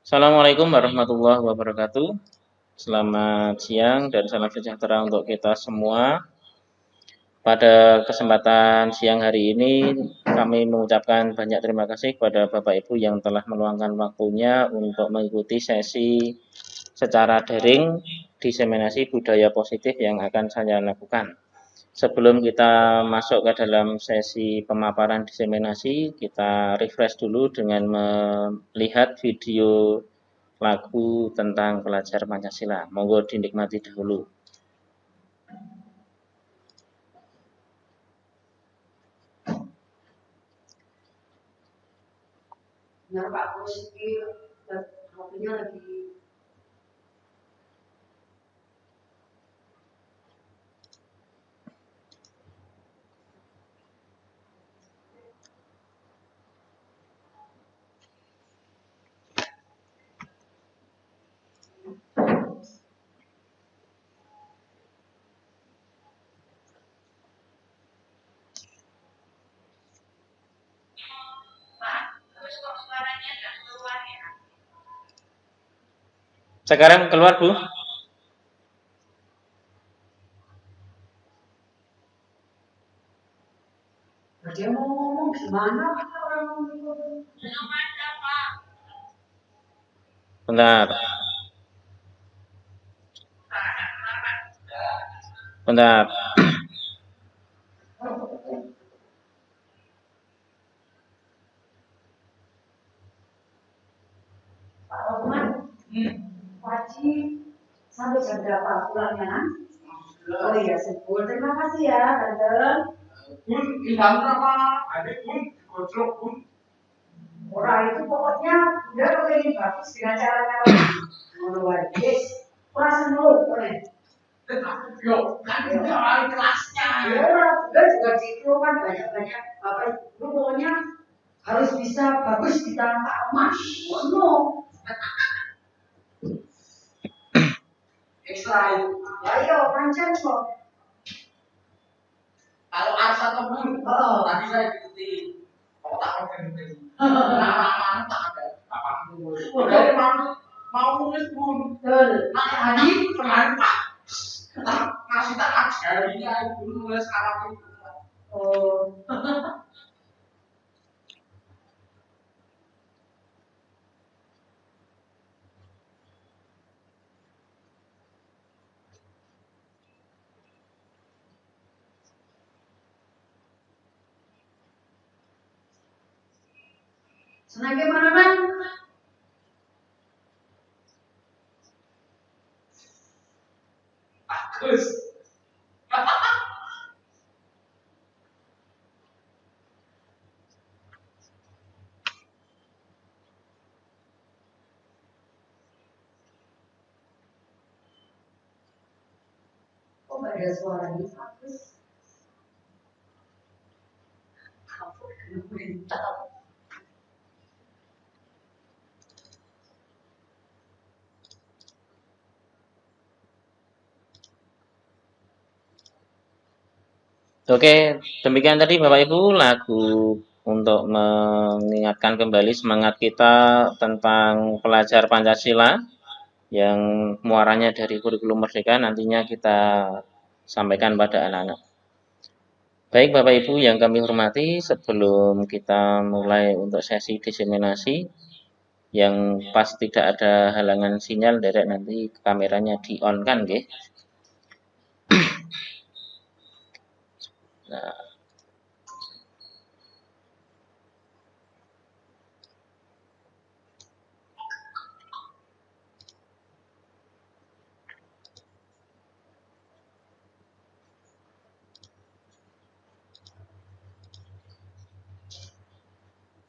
Assalamualaikum warahmatullahi wabarakatuh. Selamat siang dan salam sejahtera untuk kita semua. Pada kesempatan siang hari ini, kami mengucapkan banyak terima kasih kepada Bapak Ibu yang telah meluangkan waktunya untuk mengikuti sesi secara daring diseminasi budaya positif yang akan saya lakukan. Sebelum kita masuk ke dalam sesi pemaparan diseminasi, kita refresh dulu dengan melihat video lagu tentang pelajar Pancasila. Monggo dinikmati dahulu. Benar Pak Bos, ini HP-nya lagi. Pak, terus kok suaranya nggak keluar ya? Sekarang keluar, Bu. Dia mau ngomong gimana orang ngomong? Belum ada Pak. Bentar. Bentar. Pak Osman, wajib sampai jam berapa pulangnya? Oh iya, sebul. Terima kasih ya, Tante. Bun, jam berapa? Adik Bun, gojlok Bun. Orang itu pokoknya udah pengen bagus dengan caranya lagi. Menurut wajib, puasa dulu, boleh. Yo, kan udah ada kelasnya. Ya, udah juga gitu kan banyak-banyak apa itu pokoknya harus bisa bagus di tangan Pak Mas. Oh no. Ekstra itu. Ayo pancen kok. Kalau Arsa Tebun, tadi saya ikutin. Otak organik. Nah, tak ada. Apapun. Dari mau nulis pun. Nah, hari kemarin Pak. Masih tak ajari ya, dulu nulis Arab itu. Oh. Senang mana man? Bagus. Kok gak ada suaranya bagus? Kamu kena mental. Oke, demikian tadi Bapak Ibu lagu untuk mengingatkan kembali semangat kita tentang pelajar Pancasila yang muaranya dari kurikulum Merdeka nantinya kita sampaikan pada anak-anak. Baik Bapak Ibu yang kami hormati, sebelum kita mulai untuk sesi diseminasi, yang pas tidak ada halangan sinyal, derek nanti kameranya di-on kan, nggih? Nah,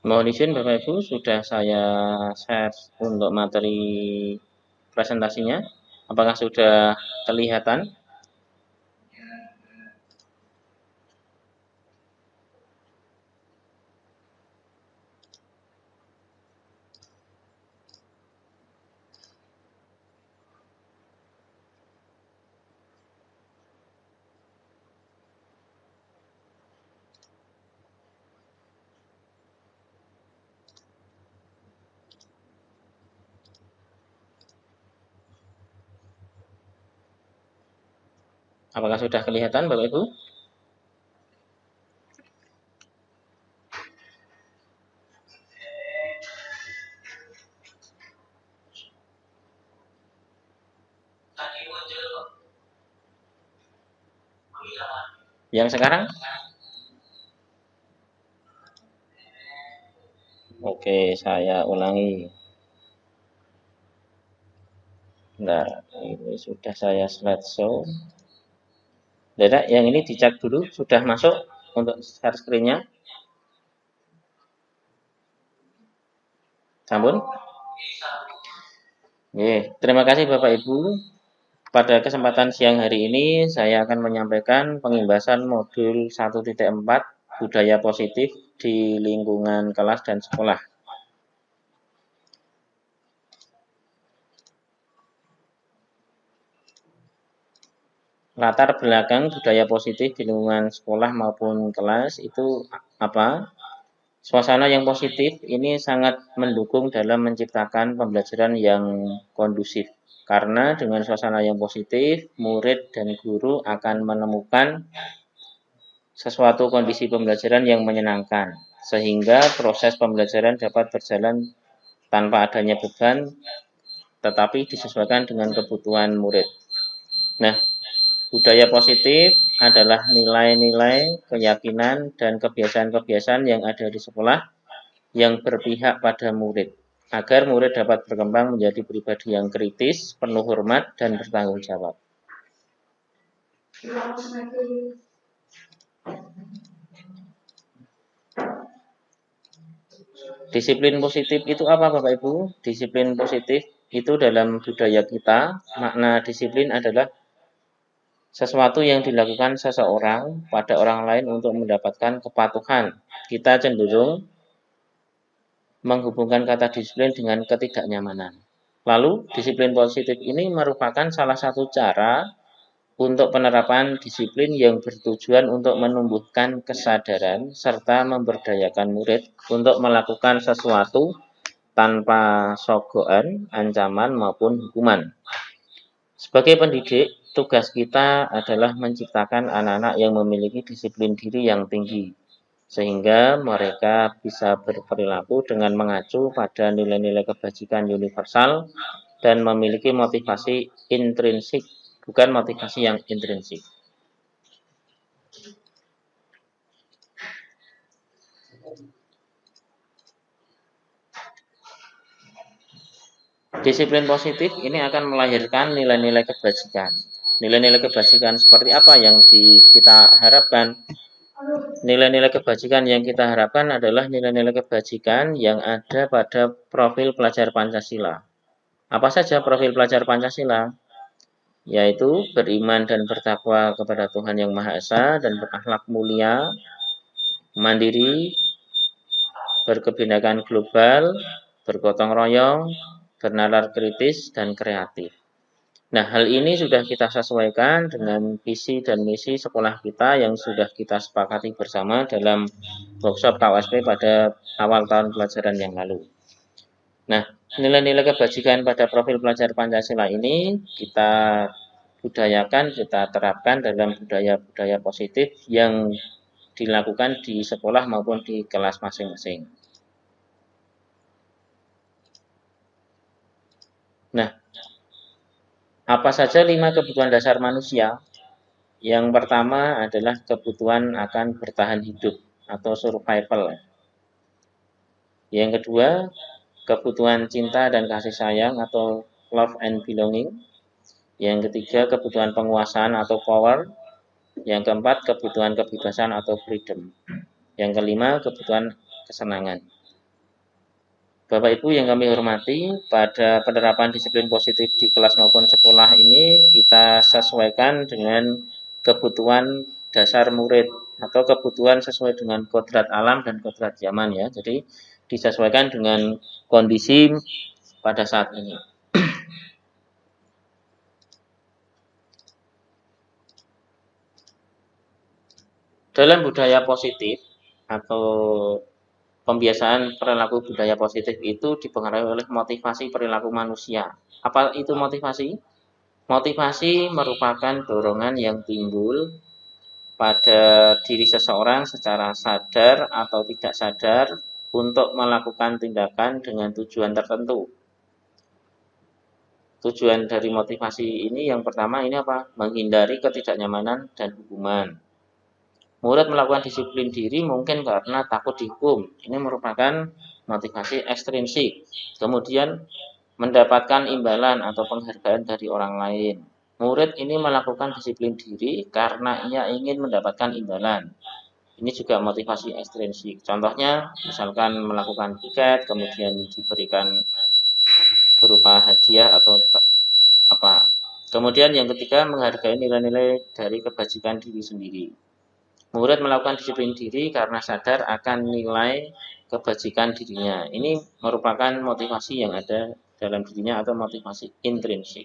mohon izin Bapak Ibu, sudah saya share untuk materi presentasinya. Apakah sudah kelihatan? Apakah sudah kelihatan Bapak Ibu? Yang sekarang? Oke, saya ulangi. Nah, ini sudah saya slideshow. Tidak, yang ini dicek dulu, sudah masuk untuk share screen-nya. Sampun? Terima kasih Bapak Ibu. Pada kesempatan siang hari ini saya akan menyampaikan pengimbasan modul 1.4 budaya positif di lingkungan kelas dan sekolah. Latar belakang budaya positif di lingkungan sekolah maupun kelas itu apa? Suasana yang positif ini sangat mendukung dalam menciptakan pembelajaran yang kondusif. Karena dengan suasana yang positif, murid dan guru akan menemukan sesuatu kondisi pembelajaran yang menyenangkan, sehingga proses pembelajaran dapat berjalan tanpa adanya beban, tetapi disesuaikan dengan kebutuhan murid. Nah, budaya positif adalah nilai-nilai, keyakinan, dan kebiasaan-kebiasaan yang ada di sekolah yang berpihak pada murid, agar murid dapat berkembang menjadi pribadi yang kritis, penuh hormat, dan bertanggung jawab. Disiplin positif itu apa Bapak Ibu? Disiplin positif itu dalam budaya kita, makna disiplin adalah sesuatu yang dilakukan seseorang pada orang lain untuk mendapatkan kepatuhan. Kita cenderung menghubungkan kata disiplin dengan ketidaknyamanan. Lalu, disiplin positif ini merupakan salah satu cara untuk penerapan disiplin yang bertujuan untuk menumbuhkan kesadaran serta memberdayakan murid untuk melakukan sesuatu tanpa sogokan, ancaman maupun hukuman. Sebagai pendidik, tugas kita adalah menciptakan anak-anak yang memiliki disiplin diri yang tinggi, sehingga mereka bisa berperilaku dengan mengacu pada nilai-nilai kebajikan universal dan memiliki motivasi intrinsik, bukan motivasi yang intrinsik. Disiplin positif ini akan melahirkan nilai-nilai kebajikan. Nilai-nilai kebajikan seperti apa yang kita harapkan? Nilai-nilai kebajikan yang kita harapkan adalah nilai-nilai kebajikan yang ada pada profil pelajar Pancasila. Apa saja profil pelajar Pancasila? Yaitu beriman dan bertakwa kepada Tuhan Yang Maha Esa dan berakhlak mulia, mandiri, berkebinekaan global, bergotong royong, bernalar kritis, dan kreatif. Nah, hal ini sudah kita sesuaikan dengan visi dan misi sekolah kita yang sudah kita sepakati bersama dalam workshop KWSP pada awal tahun pelajaran yang lalu. Nah, nilai-nilai kebajikan pada profil pelajar Pancasila ini kita budayakan, kita terapkan dalam budaya-budaya positif yang dilakukan di sekolah maupun di kelas masing-masing. Nah, apa saja 5 kebutuhan dasar manusia? Yang pertama adalah kebutuhan akan bertahan hidup atau survival. Yang kedua, kebutuhan cinta dan kasih sayang atau love and belonging. Yang ketiga, kebutuhan penguasaan atau power. Yang keempat, kebutuhan kebebasan atau freedom. Yang kelima, kebutuhan kesenangan. Bapak Ibu yang kami hormati, pada penerapan disiplin positif di kelas maupun sekolah ini kita sesuaikan dengan kebutuhan dasar murid atau kebutuhan sesuai dengan kodrat alam dan kodrat zaman ya. Jadi disesuaikan dengan kondisi pada saat ini. Dalam budaya positif atau pembiasaan perilaku budaya positif itu dipengaruhi oleh motivasi perilaku manusia. Apa itu motivasi? Motivasi merupakan dorongan yang timbul pada diri seseorang secara sadar atau tidak sadar untuk melakukan tindakan dengan tujuan tertentu. Tujuan dari motivasi ini yang pertama ini apa? Menghindari ketidaknyamanan dan hukuman. Murid melakukan disiplin diri mungkin karena takut dihukum. Ini merupakan motivasi ekstrinsik. Kemudian mendapatkan imbalan atau penghargaan dari orang lain. Murid ini melakukan disiplin diri karena ia ingin mendapatkan imbalan. Ini juga motivasi ekstrinsik. Contohnya, misalkan melakukan piket, kemudian diberikan berupa hadiah atau apa. Kemudian yang ketiga, menghargai nilai-nilai dari kebajikan diri sendiri. Murid melakukan disiplin diri karena sadar akan nilai kebajikan dirinya. Ini merupakan motivasi yang ada dalam dirinya atau motivasi intrinsik.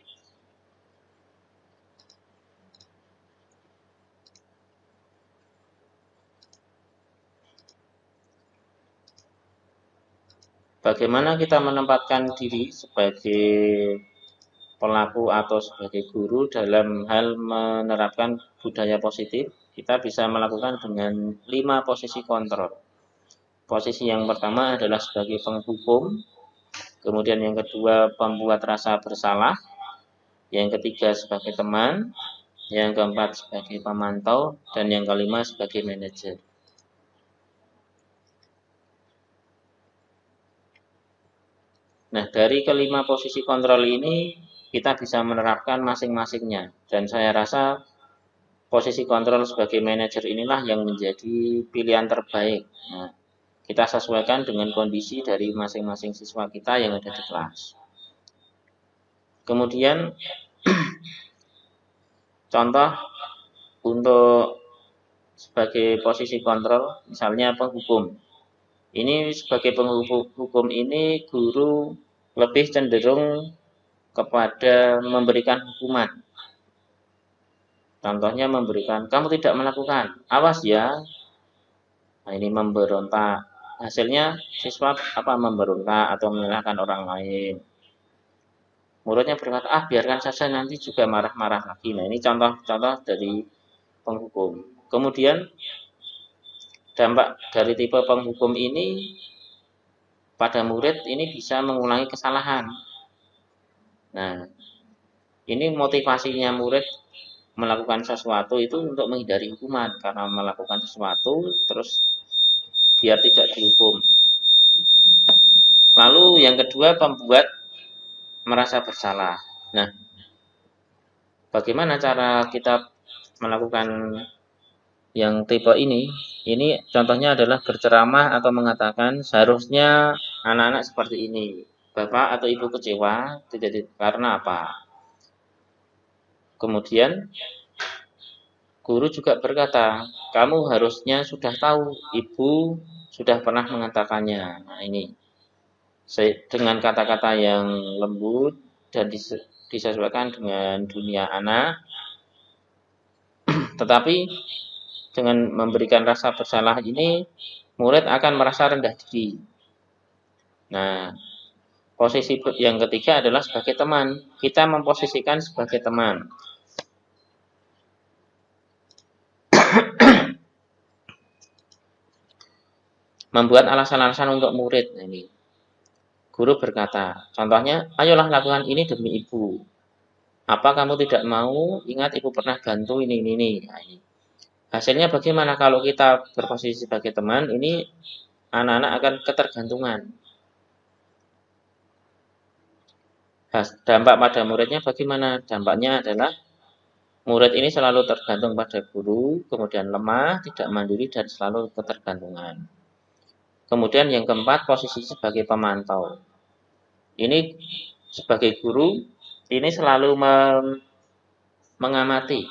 Bagaimana kita menempatkan diri sebagai pelaku atau sebagai guru dalam hal menerapkan budaya positif? Kita bisa melakukan dengan 5 posisi kontrol. Posisi yang pertama adalah sebagai penghukum, kemudian yang kedua pembuat rasa bersalah, yang ketiga sebagai teman, yang keempat sebagai pemantau, dan yang kelima sebagai manajer. Nah, dari kelima posisi kontrol ini kita bisa menerapkan masing-masingnya, dan saya rasa posisi kontrol sebagai manajer inilah yang menjadi pilihan terbaik. Nah, kita sesuaikan dengan kondisi dari masing-masing siswa kita yang ada di kelas. Kemudian contoh untuk sebagai posisi kontrol, misalnya penghukum. Ini sebagai penghukum ini guru lebih cenderung kepada memberikan hukuman. Contohnya memberikan, kamu tidak melakukan, awas ya. Nah, ini memberontak. Hasilnya siswa memberontak atau menyalahkan orang lain. Muridnya berkata, biarkan saja nanti juga marah-marah lagi. Nah, ini contoh-contoh dari penghukum. Kemudian dampak dari tipe penghukum ini pada murid ini bisa mengulangi kesalahan. Nah, ini motivasinya murid melakukan sesuatu itu untuk menghindari hukuman karena melakukan sesuatu terus biar tidak dihukum. Lalu yang kedua pembuat merasa bersalah. Nah, bagaimana cara kita melakukan yang tipe ini? Ini contohnya adalah berceramah atau mengatakan seharusnya anak-anak seperti ini. Bapak atau ibu kecewa karena apa? Kemudian guru juga berkata, kamu harusnya sudah tahu, ibu sudah pernah mengatakannya. Nah, ini dengan kata-kata yang lembut dan disesuaikan dengan dunia anak, tetapi dengan memberikan rasa bersalah ini, murid akan merasa rendah diri. Nah, posisi yang ketiga adalah sebagai teman. Kita memposisikan sebagai teman. Membuat alasan-alasan untuk murid. Nah, ini guru berkata, contohnya, ayolah lakukan ini demi ibu. Apa kamu tidak mau? Ingat ibu pernah bantu ini. Nah, ini. Hasilnya bagaimana kalau kita berposisi sebagai teman? Ini anak-anak akan ketergantungan. Dampak pada muridnya bagaimana? Dampaknya adalah murid ini selalu tergantung pada guru, kemudian lemah, tidak mandiri, dan selalu ketergantungan. Kemudian yang keempat, posisi sebagai pemantau. Ini sebagai guru, ini selalu mengamati,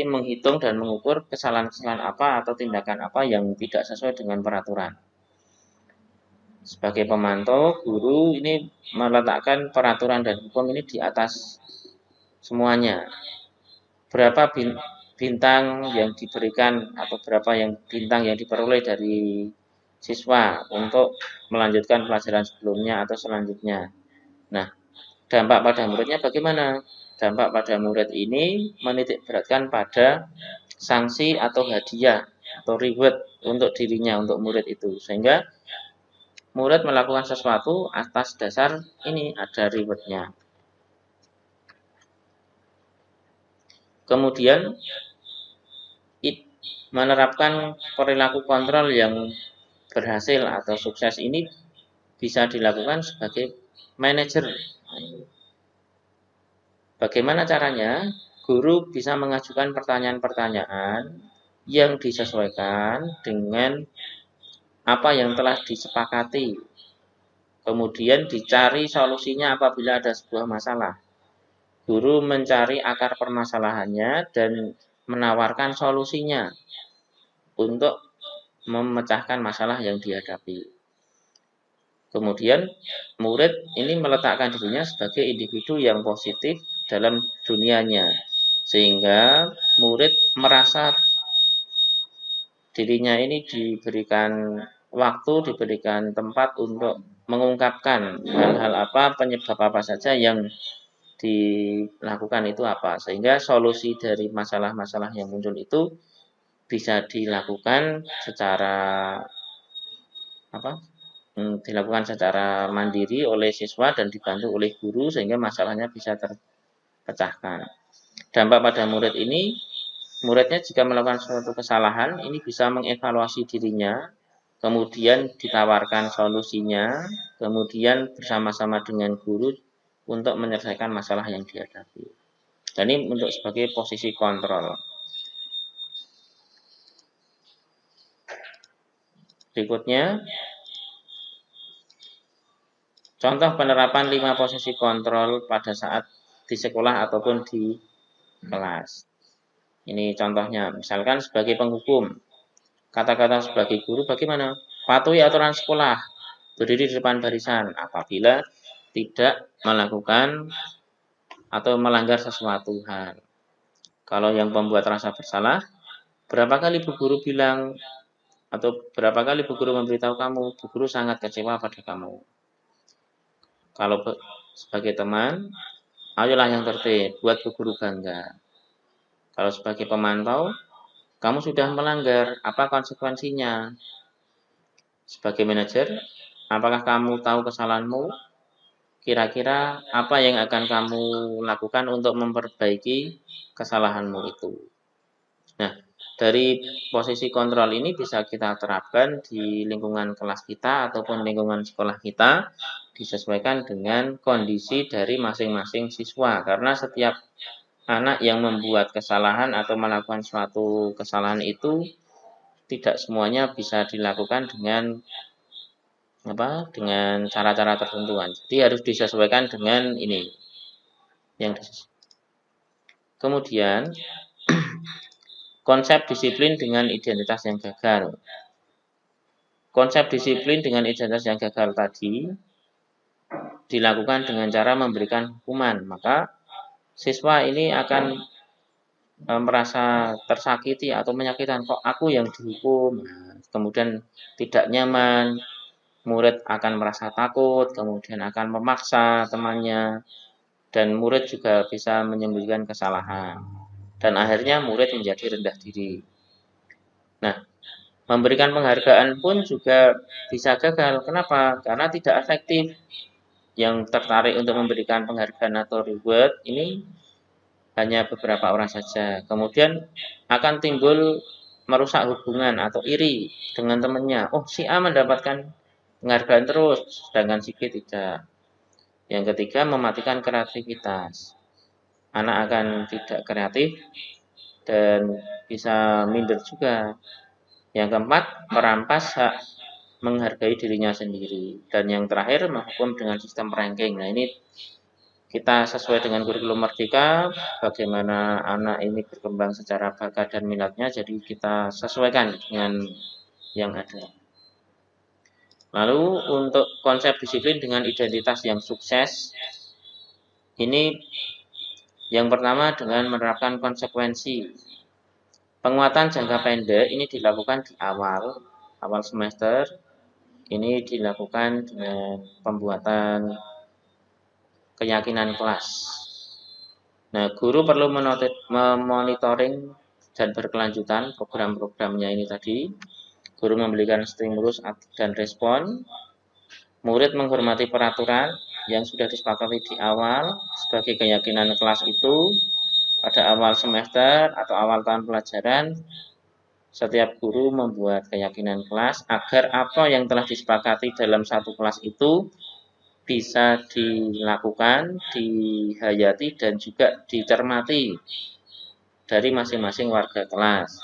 menghitung dan mengukur kesalahan-kesalahan apa atau tindakan apa yang tidak sesuai dengan peraturan. Sebagai pemantau, guru ini meletakkan peraturan dan hukum ini di atas semuanya. Berapa bintang yang diberikan atau berapa bintang yang diperoleh dari siswa untuk melanjutkan pelajaran sebelumnya atau selanjutnya. Nah, dampak pada muridnya bagaimana? dampak pada murid ini menitik beratkan pada sanksi atau hadiah atau reward untuk dirinya, untuk murid itu. Sehingga murid melakukan sesuatu atas dasar ini ada rewardnya. Kemudian menerapkan perilaku kontrol yang berhasil atau sukses ini bisa dilakukan sebagai manajer. Bagaimana caranya? Guru bisa mengajukan pertanyaan-pertanyaan yang disesuaikan dengan apa yang telah disepakati. Kemudian dicari solusinya apabila ada sebuah masalah. Guru mencari akar permasalahannya dan menawarkan solusinya untuk memecahkan masalah yang dihadapi. Kemudian murid ini meletakkan dirinya sebagai individu yang positif dalam dunianya, sehingga murid merasa dirinya ini diberikan waktu, diberikan tempat untuk mengungkapkan hal-hal apa, penyebab apa saja yang dilakukan itu apa, sehingga solusi dari masalah-masalah yang muncul itu bisa dilakukan secara mandiri oleh siswa dan dibantu oleh guru sehingga masalahnya bisa terpecahkan. Dampak pada murid ini, muridnya jika melakukan suatu kesalahan ini bisa mengevaluasi dirinya, kemudian ditawarkan solusinya, kemudian bersama-sama dengan guru untuk menyelesaikan masalah yang dihadapi. Dan ini untuk sebagai posisi kontrol. Berikutnya, contoh penerapan 5 posisi kontrol pada saat di sekolah ataupun di kelas. Ini contohnya, misalkan sebagai penghukum, kata-kata sebagai guru bagaimana? Patuhi aturan sekolah, berdiri di depan barisan apabila tidak melakukan atau melanggar sesuatu hal. Kalau yang pembuat rasa bersalah, berapa kali Bu Guru bilang atau berapa kali Bu Guru memberitahu kamu, Bu Guru sangat kecewa pada kamu. Kalau sebagai teman, ayolah yang tertib, buat Bu Guru bangga. Kalau sebagai pemantau, kamu sudah melanggar, apa konsekuensinya? Sebagai manajer, apakah kamu tahu kesalahanmu? Kira-kira apa yang akan kamu lakukan untuk memperbaiki kesalahanmu itu? Nah, dari posisi kontrol ini bisa kita terapkan di lingkungan kelas kita ataupun lingkungan sekolah kita, disesuaikan dengan kondisi dari masing-masing siswa. Karena setiap anak yang membuat kesalahan atau melakukan suatu kesalahan itu tidak semuanya bisa dilakukan dengan cara-cara tertentu. Jadi harus disesuaikan dengan ini. Kemudian konsep disiplin dengan identitas yang gagal. Konsep disiplin dengan identitas yang gagal tadi dilakukan dengan cara memberikan hukuman. Maka siswa ini akan merasa tersakiti atau menyakitkan, kok aku yang dihukum. Kemudian tidak nyaman, murid akan merasa takut, kemudian akan memaksa temannya, dan murid juga bisa menyembunyikan kesalahan. Dan akhirnya murid menjadi rendah diri. Nah, memberikan penghargaan pun juga bisa gagal. Kenapa? Karena tidak efektif. Yang tertarik untuk memberikan penghargaan atau reward ini hanya beberapa orang saja. Kemudian akan timbul merusak hubungan atau iri dengan temannya. Oh, si A mendapatkan penghargaan terus, sedangkan si B tidak. Yang ketiga, mematikan kreativitas. Anak akan tidak kreatif dan bisa minder juga. Yang keempat, merampas hak menghargai dirinya sendiri. Dan yang terakhir, menghukum dengan sistem ranking. Nah, ini kita sesuai dengan kurikulum Merdeka, bagaimana anak ini berkembang secara bakat dan minatnya, jadi kita sesuaikan dengan yang ada. Lalu untuk konsep disiplin dengan identitas yang sukses, ini yang pertama dengan menerapkan konsekuensi. Penguatan jangka pendek ini dilakukan di awal semester. Ini dilakukan dengan pembuatan keyakinan kelas. Nah, guru perlu memonitoring dan berkelanjutan program-programnya ini tadi. Guru memberikan stimulus dan respon. Murid menghormati peraturan yang sudah disepakati di awal sebagai keyakinan kelas itu pada awal semester atau awal tahun pelajaran. Setiap guru membuat keyakinan kelas agar apa yang telah disepakati dalam satu kelas itu bisa dilakukan, dihayati, dan juga dicermati dari masing-masing warga kelas.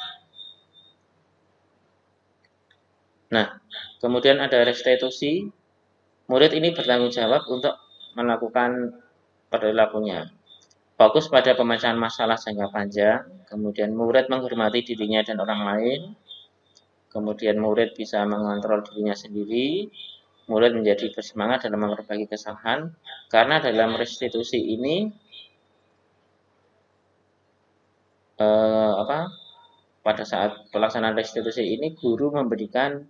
Nah, kemudian ada restitusi. Murid ini bertanggung jawab untuk melakukan perilakunya. Fokus pada pemecahan masalah jangka panjang. Kemudian murid menghormati dirinya dan orang lain. Kemudian murid bisa mengontrol dirinya sendiri. Murid menjadi bersemangat dalam memperbaiki kesalahan. Karena dalam restitusi ini pada saat pelaksanaan restitusi ini guru memberikan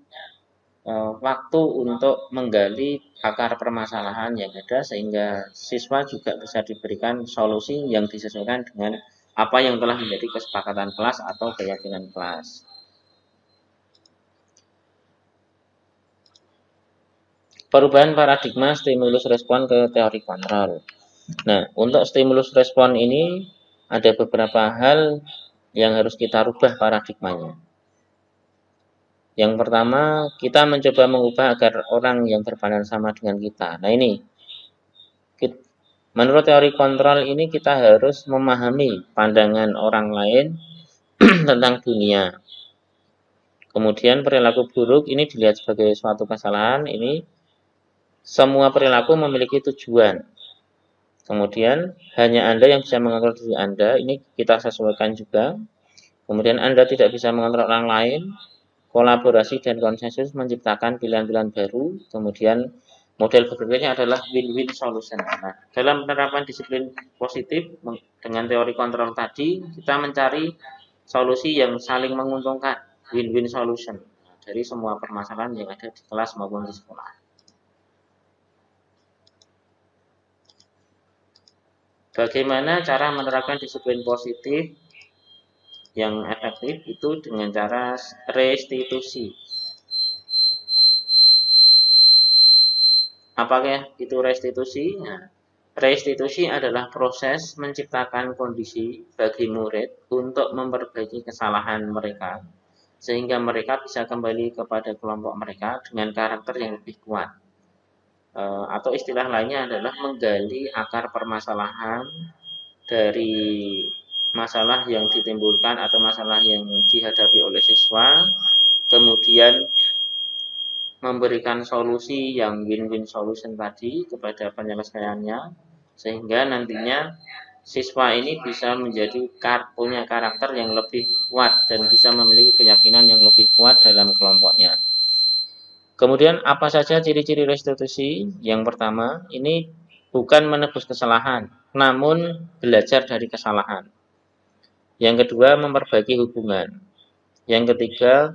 waktu untuk menggali akar permasalahan yang ada sehingga siswa juga bisa diberikan solusi yang disesuaikan dengan apa yang telah menjadi kesepakatan kelas atau keyakinan kelas. Perubahan paradigma stimulus respon ke teori kontrol. Nah, untuk stimulus respon ini ada beberapa hal yang harus kita rubah paradigmanya. Yang pertama, kita mencoba mengubah agar orang yang berpandangan sama dengan kita. Nah ini, menurut teori kontrol ini kita harus memahami pandangan orang lain tentang dunia. Kemudian perilaku buruk ini dilihat sebagai suatu kesalahan. Ini semua perilaku memiliki tujuan. Kemudian hanya Anda yang bisa mengontrol diri Anda. Ini kita sesuaikan juga. Kemudian Anda tidak bisa mengontrol orang lain. Kolaborasi dan konsensus menciptakan pilihan-pilihan baru. Kemudian model berikutnya adalah win-win solution. Nah, dalam penerapan disiplin positif dengan teori kontrol tadi, kita mencari solusi yang saling menguntungkan, win-win solution dari semua permasalahan yang ada di kelas maupun di sekolah. Bagaimana cara menerapkan disiplin positif yang efektif? Itu dengan cara restitusi. Apakah itu restitusi? Nah, restitusi adalah proses menciptakan kondisi bagi murid untuk memperbaiki kesalahan mereka, sehingga mereka bisa kembali kepada kelompok mereka dengan karakter yang lebih kuat. Atau istilah lainnya adalah menggali akar permasalahan dari masalah yang ditimbulkan atau masalah yang dihadapi oleh siswa, kemudian memberikan solusi yang win-win solution tadi kepada penyelesaiannya, sehingga nantinya siswa ini bisa punya karakter yang lebih kuat dan bisa memiliki keyakinan yang lebih kuat dalam kelompoknya. Kemudian apa saja ciri-ciri restitusi? Yang pertama, ini bukan menebus kesalahan, namun belajar dari kesalahan. Yang kedua, memperbaiki hubungan. Yang ketiga,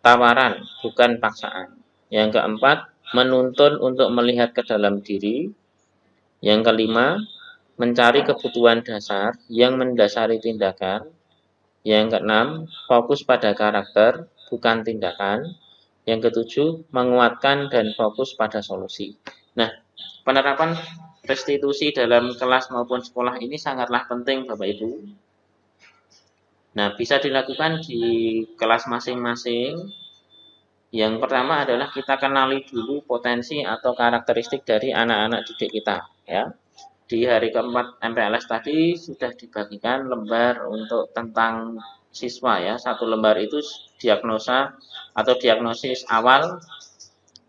tawaran, bukan paksaan. Yang keempat, menuntun untuk melihat ke dalam diri. Yang kelima, mencari kebutuhan dasar yang mendasari tindakan. Yang keenam, fokus pada karakter, bukan tindakan. Yang ketujuh, menguatkan dan fokus pada solusi. Nah, penerapan restitusi dalam kelas maupun sekolah ini sangatlah penting, Bapak Ibu. Nah, bisa dilakukan di kelas masing-masing. Yang pertama adalah kita kenali dulu potensi atau karakteristik dari anak-anak didik kita, ya. Di hari keempat MPLS tadi sudah dibagikan lembar untuk tentang siswa, ya. Satu lembar itu diagnosa atau diagnosis awal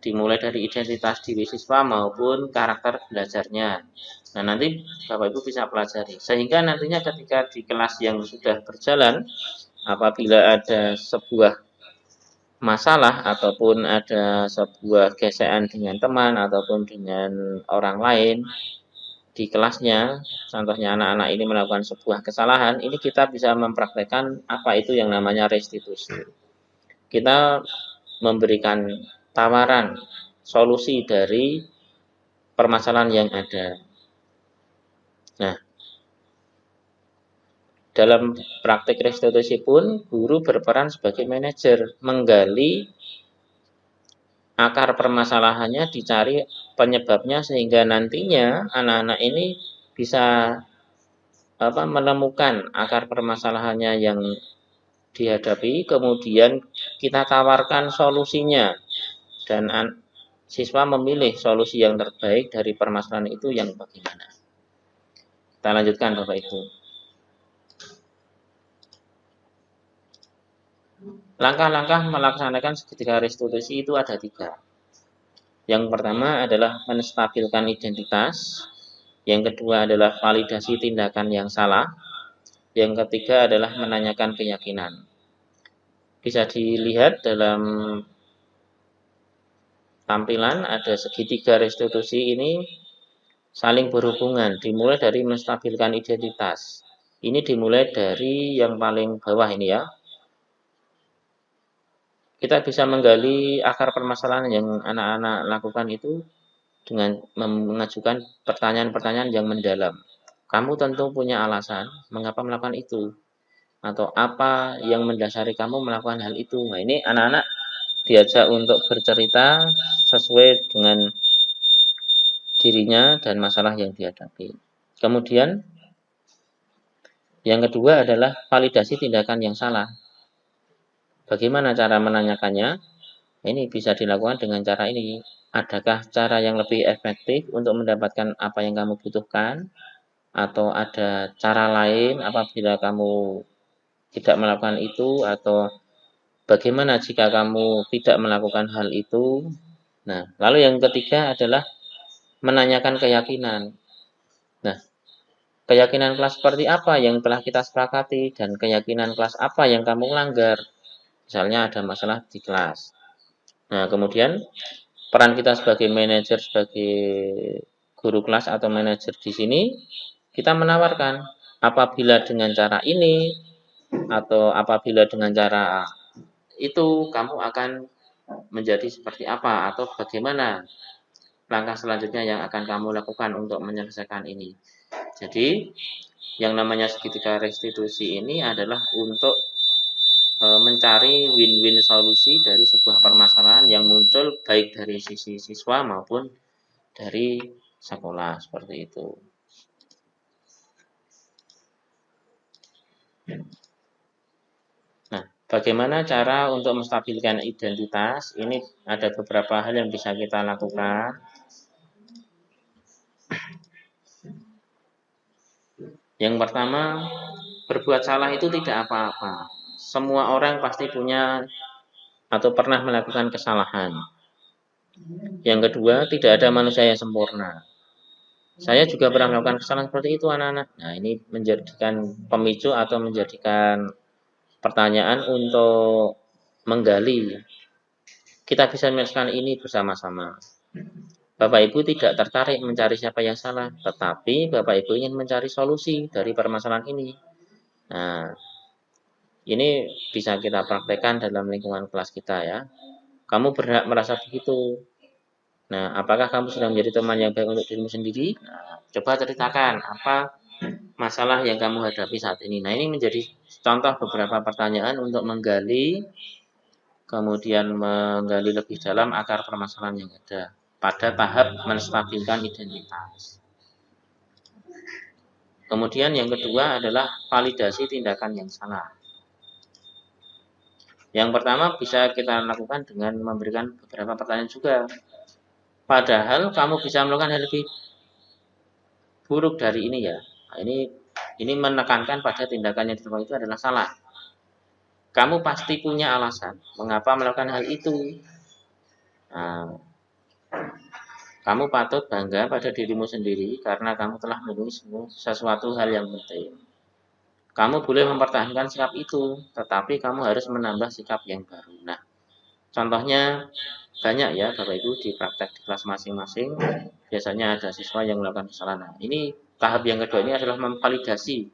dimulai dari identitas diri siswa maupun karakter belajarnya. Nah, nanti Bapak Ibu bisa pelajari. Sehingga nantinya ketika di kelas yang sudah berjalan, apabila ada sebuah masalah ataupun ada sebuah gesekan dengan teman ataupun dengan orang lain di kelasnya, contohnya anak-anak ini melakukan sebuah kesalahan, ini kita bisa mempraktekkan apa itu yang namanya restitusi. Kita memberikan tawaran solusi dari permasalahan yang ada. Nah, dalam praktik restitusi pun guru berperan sebagai manajer, menggali akar permasalahannya, dicari penyebabnya sehingga nantinya anak-anak ini bisa menemukan akar permasalahannya yang dihadapi, kemudian kita tawarkan solusinya dan siswa memilih solusi yang terbaik dari permasalahan itu yang bagaimana. Kita lanjutkan Bapak Ibu. Langkah-langkah melaksanakan segitiga restitusi itu ada 3. Yang pertama adalah menstabilkan identitas, yang kedua adalah validasi tindakan yang salah, yang ketiga adalah menanyakan keyakinan. Bisa dilihat dalam tampilan ada segitiga restitusi ini saling berhubungan, dimulai dari menstabilkan identitas. Ini dimulai dari yang paling bawah ini ya. Kita bisa menggali akar permasalahan yang anak-anak lakukan itu dengan mengajukan pertanyaan-pertanyaan yang mendalam. Kamu tentu punya alasan mengapa melakukan itu, atau apa yang mendasari kamu melakukan hal itu. Nah, ini anak-anak diajak untuk bercerita sesuai dengan dirinya dan masalah yang dihadapi. Kemudian yang kedua adalah validasi tindakan yang salah. Bagaimana cara menanyakannya? Ini bisa dilakukan dengan cara ini. Adakah cara yang lebih efektif untuk mendapatkan apa yang kamu butuhkan? Atau ada cara lain apabila kamu tidak melakukan itu? Atau bagaimana jika kamu tidak melakukan hal itu? Nah, lalu yang ketiga adalah menanyakan keyakinan. Nah, keyakinan kelas seperti apa yang telah kita sepakati dan keyakinan kelas apa yang kamu langgar? Misalnya ada masalah di kelas. Nah, kemudian peran kita sebagai manajer, sebagai guru kelas atau manajer di sini, kita menawarkan apabila dengan cara ini atau apabila dengan cara itu kamu akan menjadi seperti apa atau bagaimana langkah selanjutnya yang akan kamu lakukan untuk menyelesaikan ini. Jadi, yang namanya segitiga restitusi ini adalah untuk mencari win-win solusi dari sebuah permasalahan yang muncul baik dari sisi siswa maupun dari sekolah, seperti itu. Nah, bagaimana cara untuk menstabilkan identitas? Ini ada beberapa hal yang bisa kita lakukan. Yang pertama, berbuat salah itu tidak apa-apa. Semua orang pasti punya atau pernah melakukan kesalahan. Yang kedua, tidak ada manusia yang sempurna. Saya juga pernah melakukan kesalahan seperti itu anak-anak. Nah, ini menjadikan pemicu atau menjadikan pertanyaan untuk menggali. Kita bisa menyelesaikan ini bersama-sama. Bapak Ibu tidak tertarik mencari siapa yang salah, tetapi Bapak Ibu ingin mencari solusi dari permasalahan ini. Nah, ini bisa kita praktekkan dalam lingkungan kelas kita ya. Kamu berhak merasa begitu. Nah, apakah kamu sudah menjadi teman yang baik untuk dirimu sendiri? Nah, coba ceritakan apa masalah yang kamu hadapi saat ini. Nah, ini menjadi contoh beberapa pertanyaan untuk menggali, kemudian menggali lebih dalam akar permasalahan yang ada pada tahap menstabilkan identitas. Kemudian yang kedua adalah validasi tindakan yang salah. Yang pertama bisa kita lakukan dengan memberikan beberapa pertanyaan juga. Padahal kamu bisa melakukan hal lebih buruk dari ini ya. Nah, ini menekankan pada tindakan yang dilakukan itu adalah salah. Kamu pasti punya alasan mengapa melakukan hal itu. Nah, kamu patut bangga pada dirimu sendiri karena kamu telah melakukan sesuatu hal yang penting. Kamu boleh mempertahankan sikap itu, tetapi kamu harus menambah sikap yang baru. Nah, contohnya banyak ya Bapak Ibu di praktek di kelas masing-masing. Biasanya ada siswa yang melakukan kesalahan. Nah, ini tahap yang kedua ini adalah memvalidasi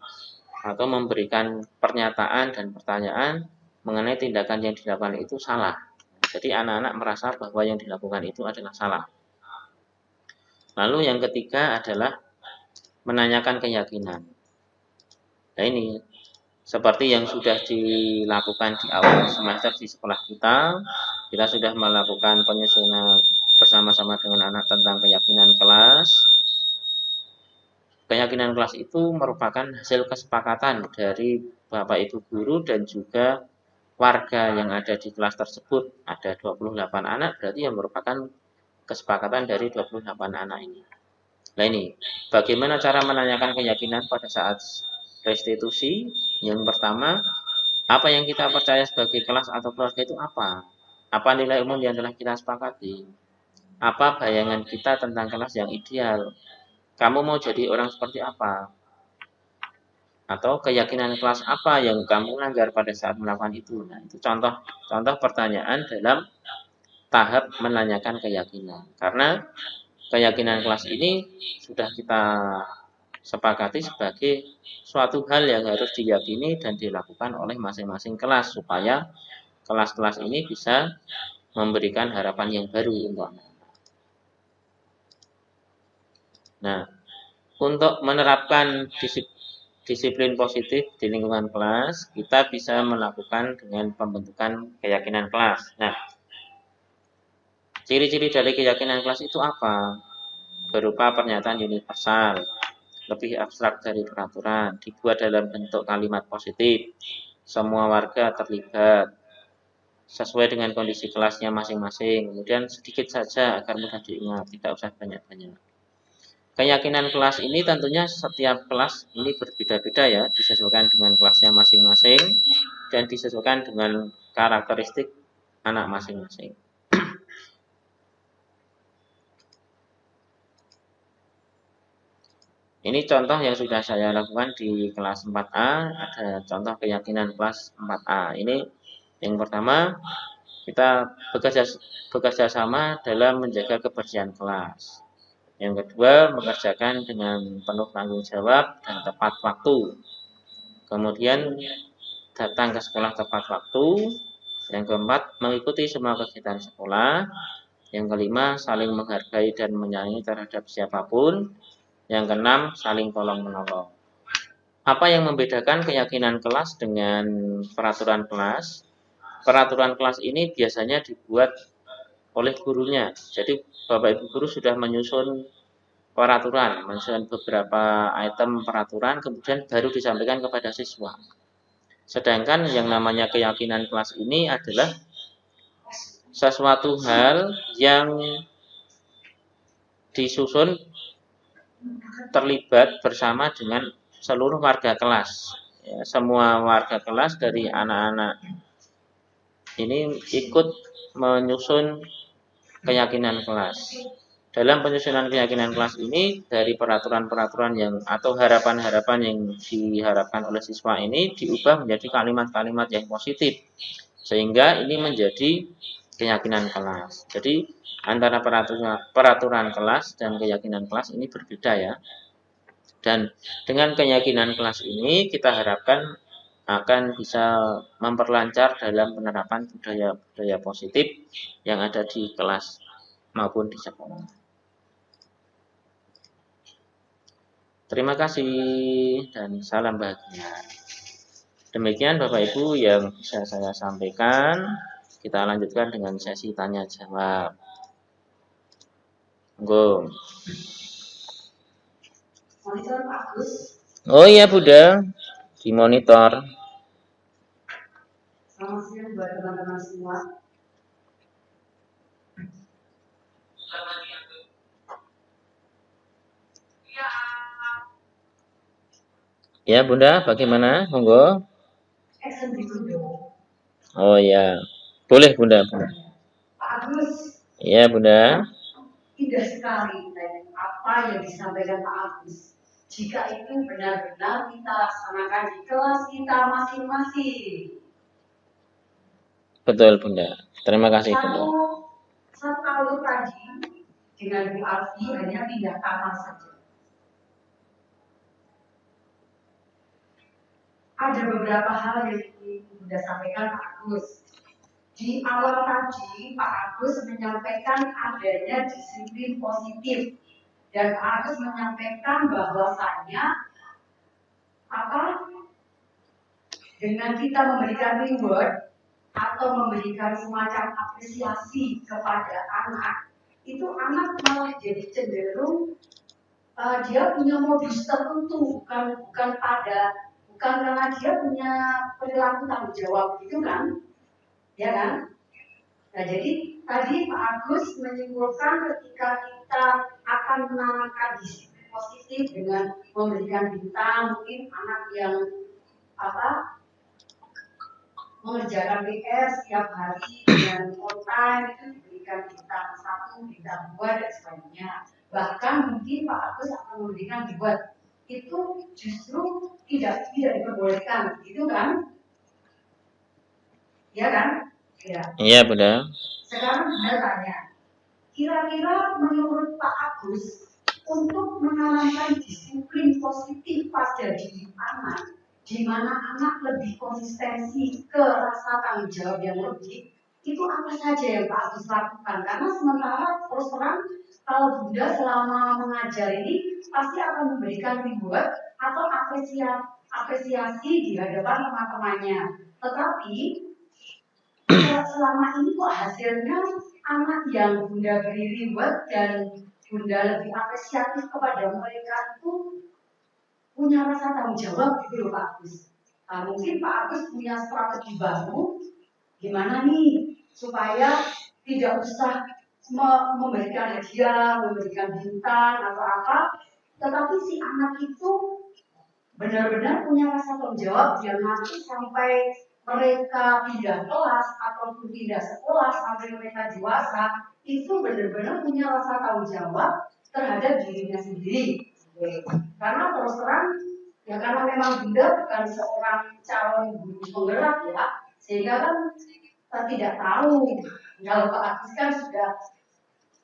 atau memberikan pernyataan dan pertanyaan mengenai tindakan yang dilakukan itu salah. Jadi anak-anak merasa bahwa yang dilakukan itu adalah salah. Lalu yang ketiga adalah menanyakan keyakinan. Nah, ini seperti yang sudah dilakukan di awal semester di sekolah kita sudah melakukan penyusunan bersama-sama dengan anak tentang keyakinan kelas. Keyakinan kelas itu merupakan hasil kesepakatan dari Bapak Ibu guru dan juga warga yang ada di kelas tersebut. Ada 28 anak, berarti yang merupakan kesepakatan dari 28 anak ini. Nah ini, bagaimana cara menanyakan keyakinan pada saat restitusi? Yang pertama, apa yang kita percaya sebagai kelas atau keluarga itu apa? Apa nilai umum yang telah kita sepakati? Apa bayangan kita tentang kelas yang ideal? Kamu mau jadi orang seperti apa? Atau keyakinan kelas apa yang kamu langgar pada saat melakukan itu? Nah, itu contoh pertanyaan dalam tahap menanyakan keyakinan. Karena keyakinan kelas ini sudah kita sepakati sebagai suatu hal yang harus diyakini dan dilakukan oleh masing-masing kelas supaya kelas-kelas ini bisa memberikan harapan yang baru untuk anak. Nah, untuk menerapkan disiplin positif di lingkungan kelas, kita bisa melakukan dengan pembentukan keyakinan kelas. Nah, ciri-ciri dari keyakinan kelas itu apa? Berupa pernyataan universal, lebih abstrak dari peraturan, dibuat dalam bentuk kalimat positif, semua warga terlibat, sesuai dengan kondisi kelasnya masing-masing, kemudian sedikit saja agar mudah diingat, tidak usah banyak-banyak. Keyakinan kelas ini tentunya setiap kelas ini berbeda-beda ya, disesuaikan dengan kelasnya masing-masing dan disesuaikan dengan karakteristik anak masing-masing. Ini contoh yang sudah saya lakukan di kelas 4A, ada contoh keyakinan kelas 4A. Ini yang pertama, kita bekerja sama dalam menjaga kebersihan kelas. Yang kedua, mengerjakan dengan penuh tanggung jawab dan tepat waktu. Kemudian datang ke sekolah tepat waktu. Yang keempat, mengikuti semua kegiatan sekolah. Yang kelima, saling menghargai dan menyayangi terhadap siapapun. Yang keenam, saling tolong-menolong. Apa yang membedakan keyakinan kelas dengan peraturan kelas? Peraturan kelas ini biasanya dibuat oleh gurunya. Jadi Bapak Ibu guru sudah menyusun peraturan, menyusun beberapa item peraturan, kemudian baru disampaikan kepada siswa. Sedangkan yang namanya keyakinan kelas ini adalah sesuatu hal yang disusun terlibat bersama dengan seluruh warga kelas. Ya, semua warga kelas dari anak-anak ini ikut menyusun keyakinan kelas. Dalam penyusunan keyakinan kelas ini, dari peraturan-peraturan yang atau harapan-harapan yang diharapkan oleh siswa ini diubah menjadi kalimat-kalimat yang positif, sehingga ini menjadi keyakinan kelas. Jadi antara peraturan kelas dan keyakinan kelas ini berbeda ya. Dan dengan keyakinan kelas ini kita harapkan akan bisa memperlancar dalam penerapan budaya positif yang ada di kelas maupun di sekolah. Terima kasih dan salam bahagia. Demikian Bapak Ibu yang bisa saya sampaikan. Kita lanjutkan dengan sesi tanya jawab. Go. Monitor Pak Gus. Oh iya Bunda, di monitor. Selamat siang buat teman-teman semua. Ya Bunda, bagaimana? Monggo. Action dulu. Oh ya, boleh Bunda. Pak Agus. Iya Bunda. Indah sekali apa yang disampaikan Pak Agus. Jika itu benar-benar kita laksanakan di kelas kita masing-masing. Betul Bunda. Terima kasih Bunda. Satu tahun tadi dengan Bu Arfi hanya pindah kamar saja. Ada beberapa hal yang ingin Bunda sampaikan Pak Agus. Di awal tadi Pak Agus menyampaikan adanya disiplin positif dan Pak Agus menyampaikan bahwasanya dengan kita memberikan reward atau memberikan semacam apresiasi kepada anak, itu anak malah jadi cenderung dia punya modus tertentu, bukan karena dia punya perilaku tanggung jawab, gitu kan? Ya kan? Nah, jadi tadi Pak Agus menyimpulkan ketika kita akan menanamkan disiplin positif dengan memberikan bintang, mungkin anak yang mengerjakan PR setiap hari dengan on time itu diberikan bintang 1, bintang 2 dan sebagainya. Bahkan mungkin Pak Agus akan memberikan reward. Itu justru tidak diperbolehkan, gitu kan? Ya kan? Ya. Iya, Bunda. Sekarang Bunda tanya, kira-kira menurut Pak Agus, untuk menanamkan disiplin positif pada diri anak, di mana anak lebih konsistensi ke rasa tanggung jawab yang lebih, itu apa saja yang Pak Agus lakukan? Karena sementara terus terang, kalau Bunda selama mengajar ini pasti akan memberikan reward atau apresiasi di hadapan teman-temannya. Tetapi selama ini kok hasilnya anak yang Bunda beri reward dan Bunda lebih apresiatif kepada mereka itu punya rasa tanggung jawab, gitu loh Pak Agus. Nah, mungkin Pak Agus punya strategi baru gimana nih supaya tidak usah memberikan hadiah, memberikan bintang atau apa, tetapi si anak itu benar-benar punya rasa tanggung jawab yang nanti sampai mereka pindah kelas ataupun pindah sekolah sampai mereka dewasa itu benar-benar punya rasa tanggung jawab terhadap dirinya sendiri. Karena terus terang ya karena memang Bunda bukan seorang calon guru penggerak ya, sehingga kan tidak tahu kalau Pak Agus kan sudah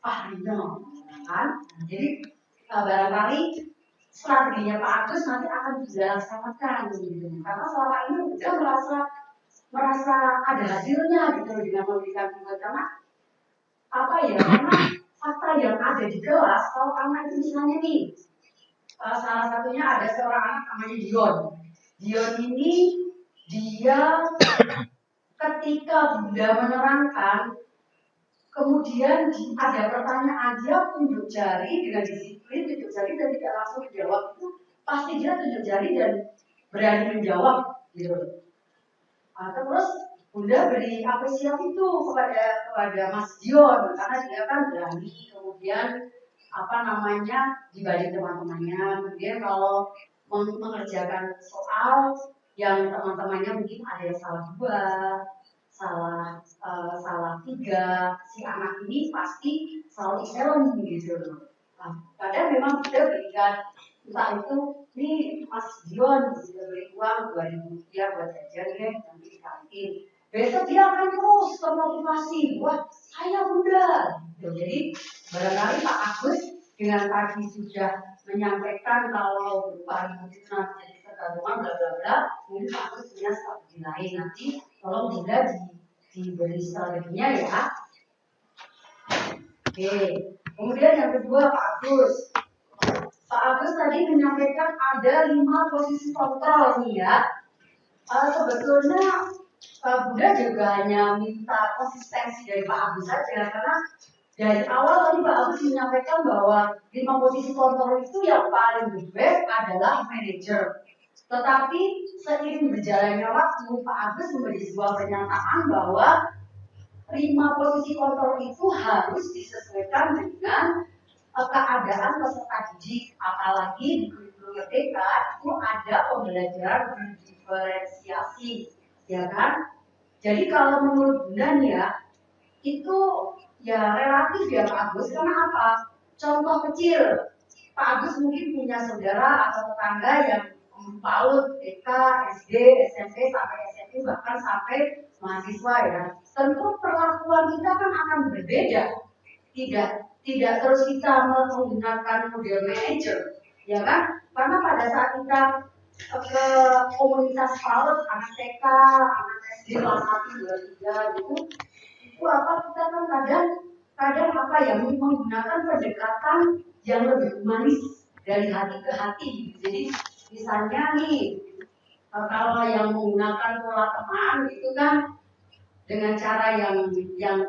ahlinya kan. Jadi barangkali strateginya Pak Agus nanti akan dilaksanakan gitu. Karena selama ini udah merasa ada hasilnya gitu dengan memberikan tugas. Karena apa ya? Karena fakta yang ada di kelas, kalau anak itu misalnya nih, salah satunya ada seorang anak namanya Dion. Dion ini dia ketika Bunda menerangkan, kemudian ada pertanyaan dia tunjuk jari dengan disiplin, tunjuk jari dan tidak langsung dijawab itu pasti dia tunjuk jari dan berani menjawab gitu. Terus Bunda beri apresiasi itu kepada Mas Dion karena dia kan berani, kemudian dibanding teman-temannya, kemudian kalau mengerjakan soal yang teman-temannya mungkin ada yang salah 2, salah 3, si anak ini pasti selalu excellent gitu loh. Padahal memang kita berikan entah itu nih Mas Dion sudah beri uang 2.000 rupiah buat jajan deh nanti di kantin. Besok dia akan terus termotivasi, wah saya Bunda. Jadi barangkali Pak Agus dengan tadi sudah menyampaikan kalau berupa itu nanti jadi kegaduhan bla bla bla, mungkin Pak Agus punya strategi lain nanti tolong Bunda diberi strateginya ya. Oke, kemudian yang kedua Pak Agus. Pak Agus tadi menyampaikan ada 5 posisi kontrol nih ya. Sebetulnya Bunda juga hanya minta konsistensi dari Pak Agus saja karena dari awal tadi Pak Agus menyampaikan bahwa 5 posisi kontrol itu yang paling the best adalah manajer. Tetapi seiring berjalannya waktu Pak Agus memberi sebuah pernyataan bahwa 5 posisi kontrol itu harus disesuaikan dengan keadaan peserta didik, apalagi di kurikulum merdeka itu ada pembelajaran diferensiasi, ya kan? Jadi kalau menurut Bunda nih ya, itu ya relatif ya Pak Agus, karena apa? Contoh kecil, Pak Agus mungkin punya saudara atau tetangga yang PAUD, TK, SD, SMP, sampai SMP, bahkan sampai mahasiswa ya. Tentu perlakuan kita kan akan berbeda. Tidak terus kita menggunakan model manager, ya kan? Karena pada saat kita ke komunitas PAUD, anak TK, anak SD kelas 1, 2, 3 gitu, itu apa kita kan kadang apa ya menggunakan pendekatan yang lebih humanis dari hati ke hati. Jadi misalnya nih kalau yang menggunakan pola teman itu kan dengan cara yang tidak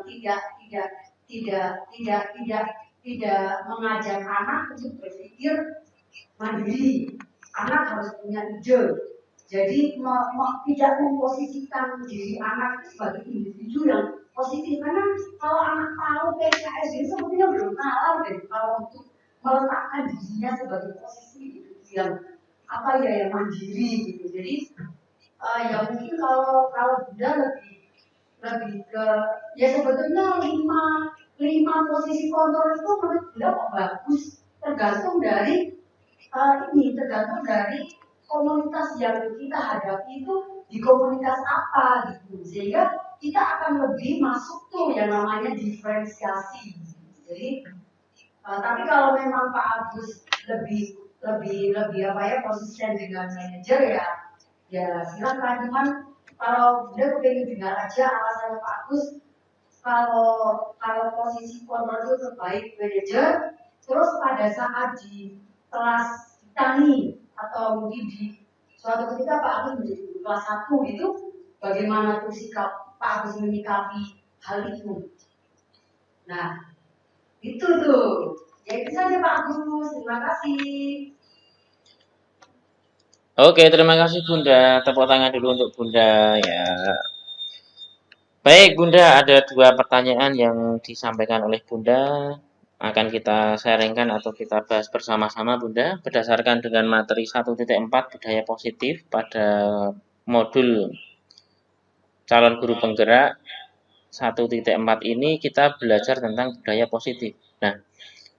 mengajak anak untuk berpikir mandiri. Anak harus punya ide. Jadi tidak memposisikan diri anak sebagai individu yang positif, karena kalau anak tahu PKS ini sepertinya belum kalah deh kalau untuk meletakkan dirinya sebagai posisi individu yang yang mandiri gitu. Jadi ya mungkin kalau Bunda lebih ke ya sebetulnya lima posisi kontrol itu menurut Bunda kok bagus, tergantung dari tergantung dari komunitas yang kita hadapi itu di komunitas apa gitu, sehingga kita akan lebih masuk tuh yang namanya diferensiasi. Jadi tapi kalau memang Pak Agus lebih konsisten dengan manajer ya silakan. Cuman kalau dia pengen dengar aja alasannya Pak Agus, kalau posisi kontrol itu terbaik manajer, terus pada saat di kelas kita nih atau mungkin di suatu ketika Pak Agus menjadi kelas 1 itu, bagaimana tuh sikap Pak Agus menyikapi hal itu. Nah itu tuh ya, itu saja Pak Agus, terima kasih. Oke, terima kasih Bunda. Tepuk tangan dulu untuk Bunda ya. Baik Bunda, ada 2 pertanyaan yang disampaikan oleh Bunda. Akan kita sharingkan atau kita bahas bersama-sama Bunda. Berdasarkan dengan materi 1.4 budaya positif pada modul calon guru penggerak 1.4 ini kita belajar tentang budaya positif. Nah,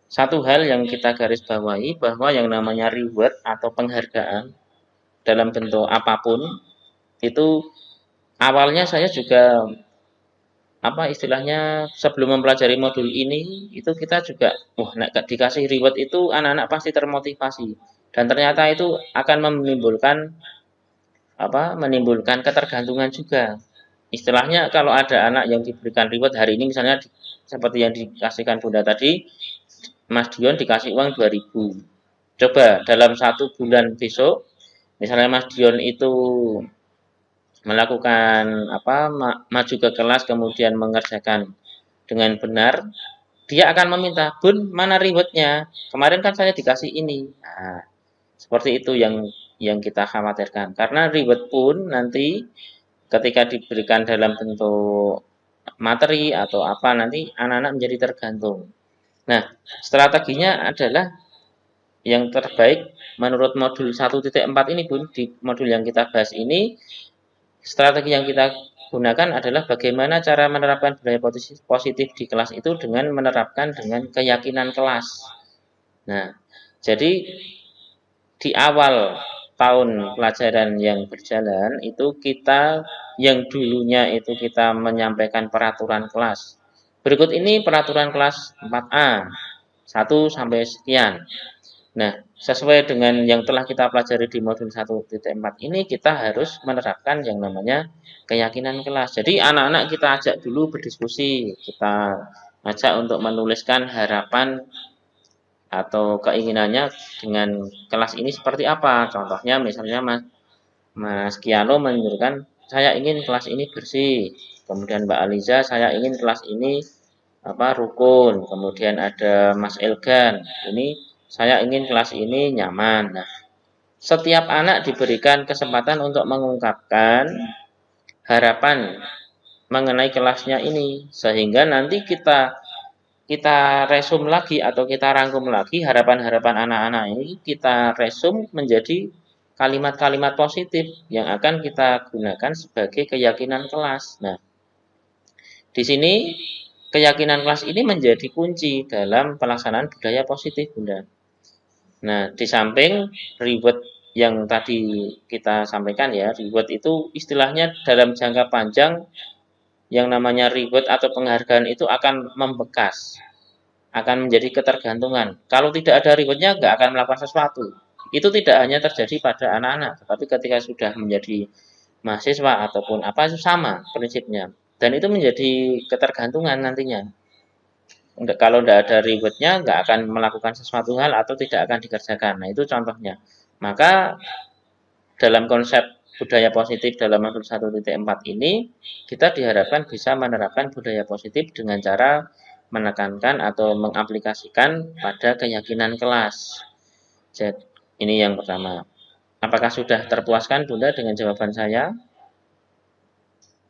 satu hal yang kita garis bawahi bahwa yang namanya reward atau penghargaan dalam bentuk apapun itu awalnya saya juga istilahnya sebelum mempelajari modul ini itu kita juga dikasih reward itu anak-anak pasti termotivasi, dan ternyata itu akan menimbulkan ketergantungan juga. Istilahnya kalau ada anak yang diberikan reward hari ini, misalnya seperti yang dikasihkan Bunda tadi, Mas Dion dikasih uang 2.000. Coba dalam 1 bulan besok, misalnya Mas Dion itu melakukan maju ke kelas kemudian mengerjakan dengan benar, dia akan meminta, Bun, mana rewardnya? Kemarin kan saya dikasih ini. Nah, seperti itu yang kita khawatirkan. Karena reward pun nanti ketika diberikan dalam bentuk materi atau apa, nanti anak-anak menjadi tergantung. Nah, strateginya adalah yang terbaik menurut modul 1.4 ini Bun, di modul yang kita bahas ini, strategi yang kita gunakan adalah bagaimana cara menerapkan budaya positif di kelas itu dengan menerapkan dengan keyakinan kelas. Nah, jadi di awal tahun pelajaran yang berjalan itu kita yang dulunya itu kita menyampaikan peraturan kelas. Berikut ini peraturan kelas 4A 1 sampai sekian. Nah, sesuai dengan yang telah kita pelajari di modul 1.4 ini, kita harus menerapkan yang namanya keyakinan kelas. Jadi anak-anak kita ajak dulu berdiskusi, kita ajak untuk menuliskan harapan atau keinginannya dengan kelas ini seperti apa. Contohnya misalnya Mas Kiano menunjukkan, saya ingin kelas ini bersih. Kemudian Mbak Aliza, saya ingin kelas ini rukun. Kemudian ada Mas Elgan, ini saya ingin kelas ini nyaman. Nah, setiap anak diberikan kesempatan untuk mengungkapkan harapan mengenai kelasnya ini, sehingga nanti kita resum lagi atau kita rangkum lagi harapan-harapan anak-anak ini, kita resum menjadi kalimat-kalimat positif yang akan kita gunakan sebagai keyakinan kelas. Nah, di sini keyakinan kelas ini menjadi kunci dalam pelaksanaan budaya positif, Bunda. Nah, di samping reward yang tadi kita sampaikan ya, reward itu istilahnya dalam jangka panjang yang namanya reward atau penghargaan itu akan membekas, akan menjadi ketergantungan. Kalau tidak ada rewardnya, nggak akan melakukan sesuatu. Itu tidak hanya terjadi pada anak-anak, tetapi ketika sudah menjadi mahasiswa ataupun apa, itu sama prinsipnya. Dan itu menjadi ketergantungan nantinya. Kalau tidak ada rewardnya, nggak akan melakukan sesuatu hal atau tidak akan dikerjakan. Nah, itu contohnya. Maka dalam konsep budaya positif dalam modul 1.4 ini, kita diharapkan bisa menerapkan budaya positif dengan cara menekankan atau mengaplikasikan pada keyakinan kelas. Jadi, ini yang pertama. Apakah sudah terpuaskan Bunda dengan jawaban saya?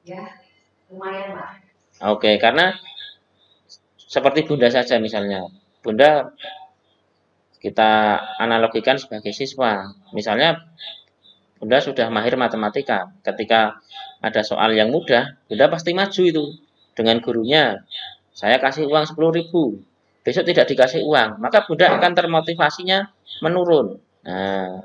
Ya, lumayan lah. Oke, karena seperti Bunda saja misalnya. Bunda kita analogikan sebagai siswa. Misalnya Bunda sudah mahir matematika. Ketika ada soal yang mudah, Bunda pasti maju itu dengan gurunya. Saya kasih uang 10.000. Besok tidak dikasih uang, maka Bunda akan termotivasinya menurun. Nah,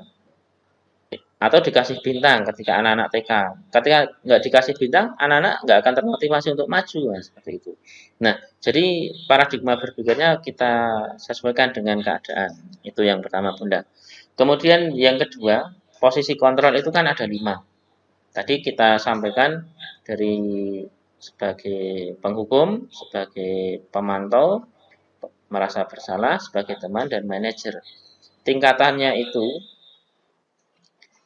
atau dikasih bintang ketika anak-anak TK. Ketika nggak dikasih bintang, anak-anak nggak akan termotivasi untuk maju, nah, seperti itu. Nah, jadi paradigma berpikirnya kita sesuaikan dengan keadaan. Itu yang pertama, Bunda. Kemudian yang kedua, posisi kontrol itu kan ada 5. Tadi kita sampaikan dari sebagai penghukum, sebagai pemantau, merasa bersalah, sebagai teman, dan manajer. Tingkatannya itu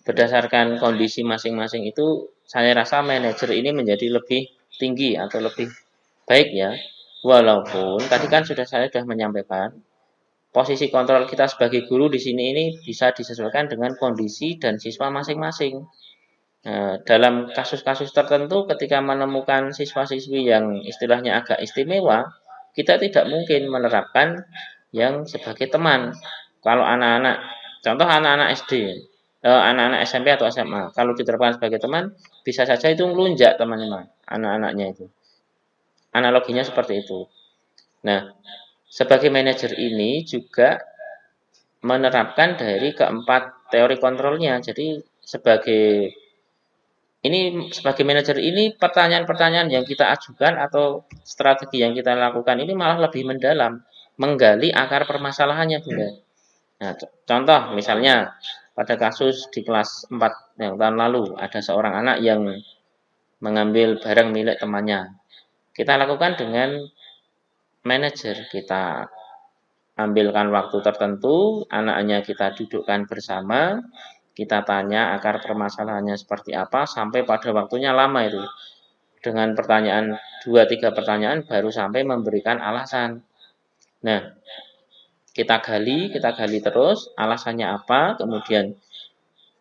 berdasarkan kondisi masing-masing itu saya rasa manajer ini menjadi lebih tinggi atau lebih baik ya. Walaupun tadi kan saya sudah menyampaikan posisi kontrol kita sebagai guru di sini ini bisa disesuaikan dengan kondisi dan siswa masing-masing. Nah, dalam kasus-kasus tertentu ketika menemukan siswa-siswi yang istilahnya agak istimewa, kita tidak mungkin menerapkan yang sebagai teman. Kalau anak-anak, contoh anak-anak SD, anak-anak SMP atau SMA, kalau diterapkan sebagai teman, bisa saja itu melunjak teman-teman, anak-anaknya itu. Analoginya seperti itu. Nah, sebagai manajer ini juga menerapkan dari keempat teori kontrolnya. Jadi sebagai manajer ini pertanyaan-pertanyaan yang kita ajukan atau strategi yang kita lakukan ini malah lebih mendalam, menggali akar permasalahannya, Bunda. Nah, contoh misalnya pada kasus di kelas 4 yang tahun lalu ada seorang anak yang mengambil barang milik temannya. Kita lakukan dengan manajer, kita ambilkan waktu tertentu, anaknya kita dudukkan bersama, kita tanya akar permasalahannya seperti apa sampai pada waktunya lama itu. Dengan pertanyaan 2-3 pertanyaan baru sampai memberikan alasan. Nah, kita gali terus alasannya apa, kemudian